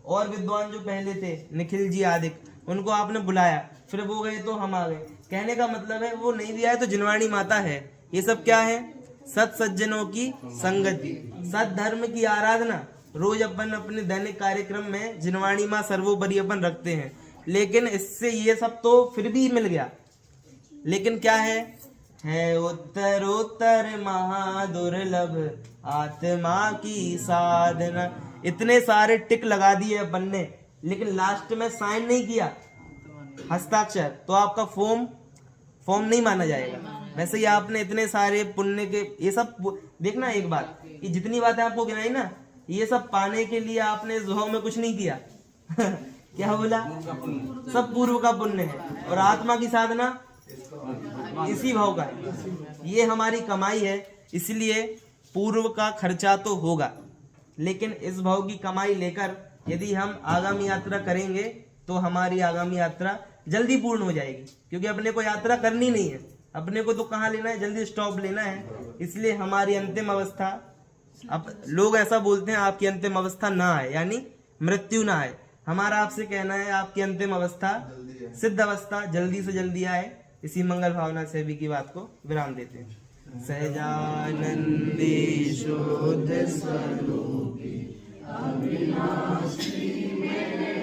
और विद्वान जो पहले थे, निखिल जी आदि, उनको आपने बुलाया, फिर वो गए तो हम आ गए। कहने का मतलब है वो नहीं भी आए तो जिनवाणी माता है। ये सब क्या है? सत सज्जनों की संगति, सत धर्म की आराधना। रोज अपन अपने दैनिक कार्यक्रम में जिनवाणी माँ सर्वोपरि अपन रखते हैं, लेकिन इससे ये सब तो फिर भी मिल गया, लेकिन क्या है उत्तरोत्तर महादुर्लभ आत्मा की साधना। इतने सारे टिक लगा दिए अपन ने, लेकिन लास्ट में साइन नहीं किया, हस्ताक्षर, तो आपका फॉर्म नहीं माना जाएगा। वैसे ही आपने इतने सारे पुण्य के ये सब देखना, एक बात, ये जितनी बातें आपको गिनाई ना, ये सब पाने के लिए आपने इस भाव में कुछ नहीं किया। क्या बोला? सब पूर्व का पुण्य है, और आत्मा की साधना इसी भाव का है। ये हमारी कमाई है, इसलिए पूर्व का खर्चा तो होगा, लेकिन इस भाव की कमाई लेकर यदि हम आगामी यात्रा करेंगे तो हमारी आगामी यात्रा जल्दी पूर्ण हो जाएगी। क्योंकि अपने को यात्रा करनी नहीं है, अपने को तो कहाँ लेना है? जल्दी स्टॉप लेना है। इसलिए हमारी अंतिम अवस्था, अब लोग ऐसा बोलते हैं आपकी अंतिम अवस्था ना आए, यानी मृत्यु ना आए। हमारा आपसे कहना है आपकी अंतिम अवस्था, सिद्ध अवस्था जल्दी से जल्दी आए। इसी मंगल भावना से भी की बात को विराम देते हैं। सहजानंदी शुद्ध स्वरूपी अविनाशी मेरे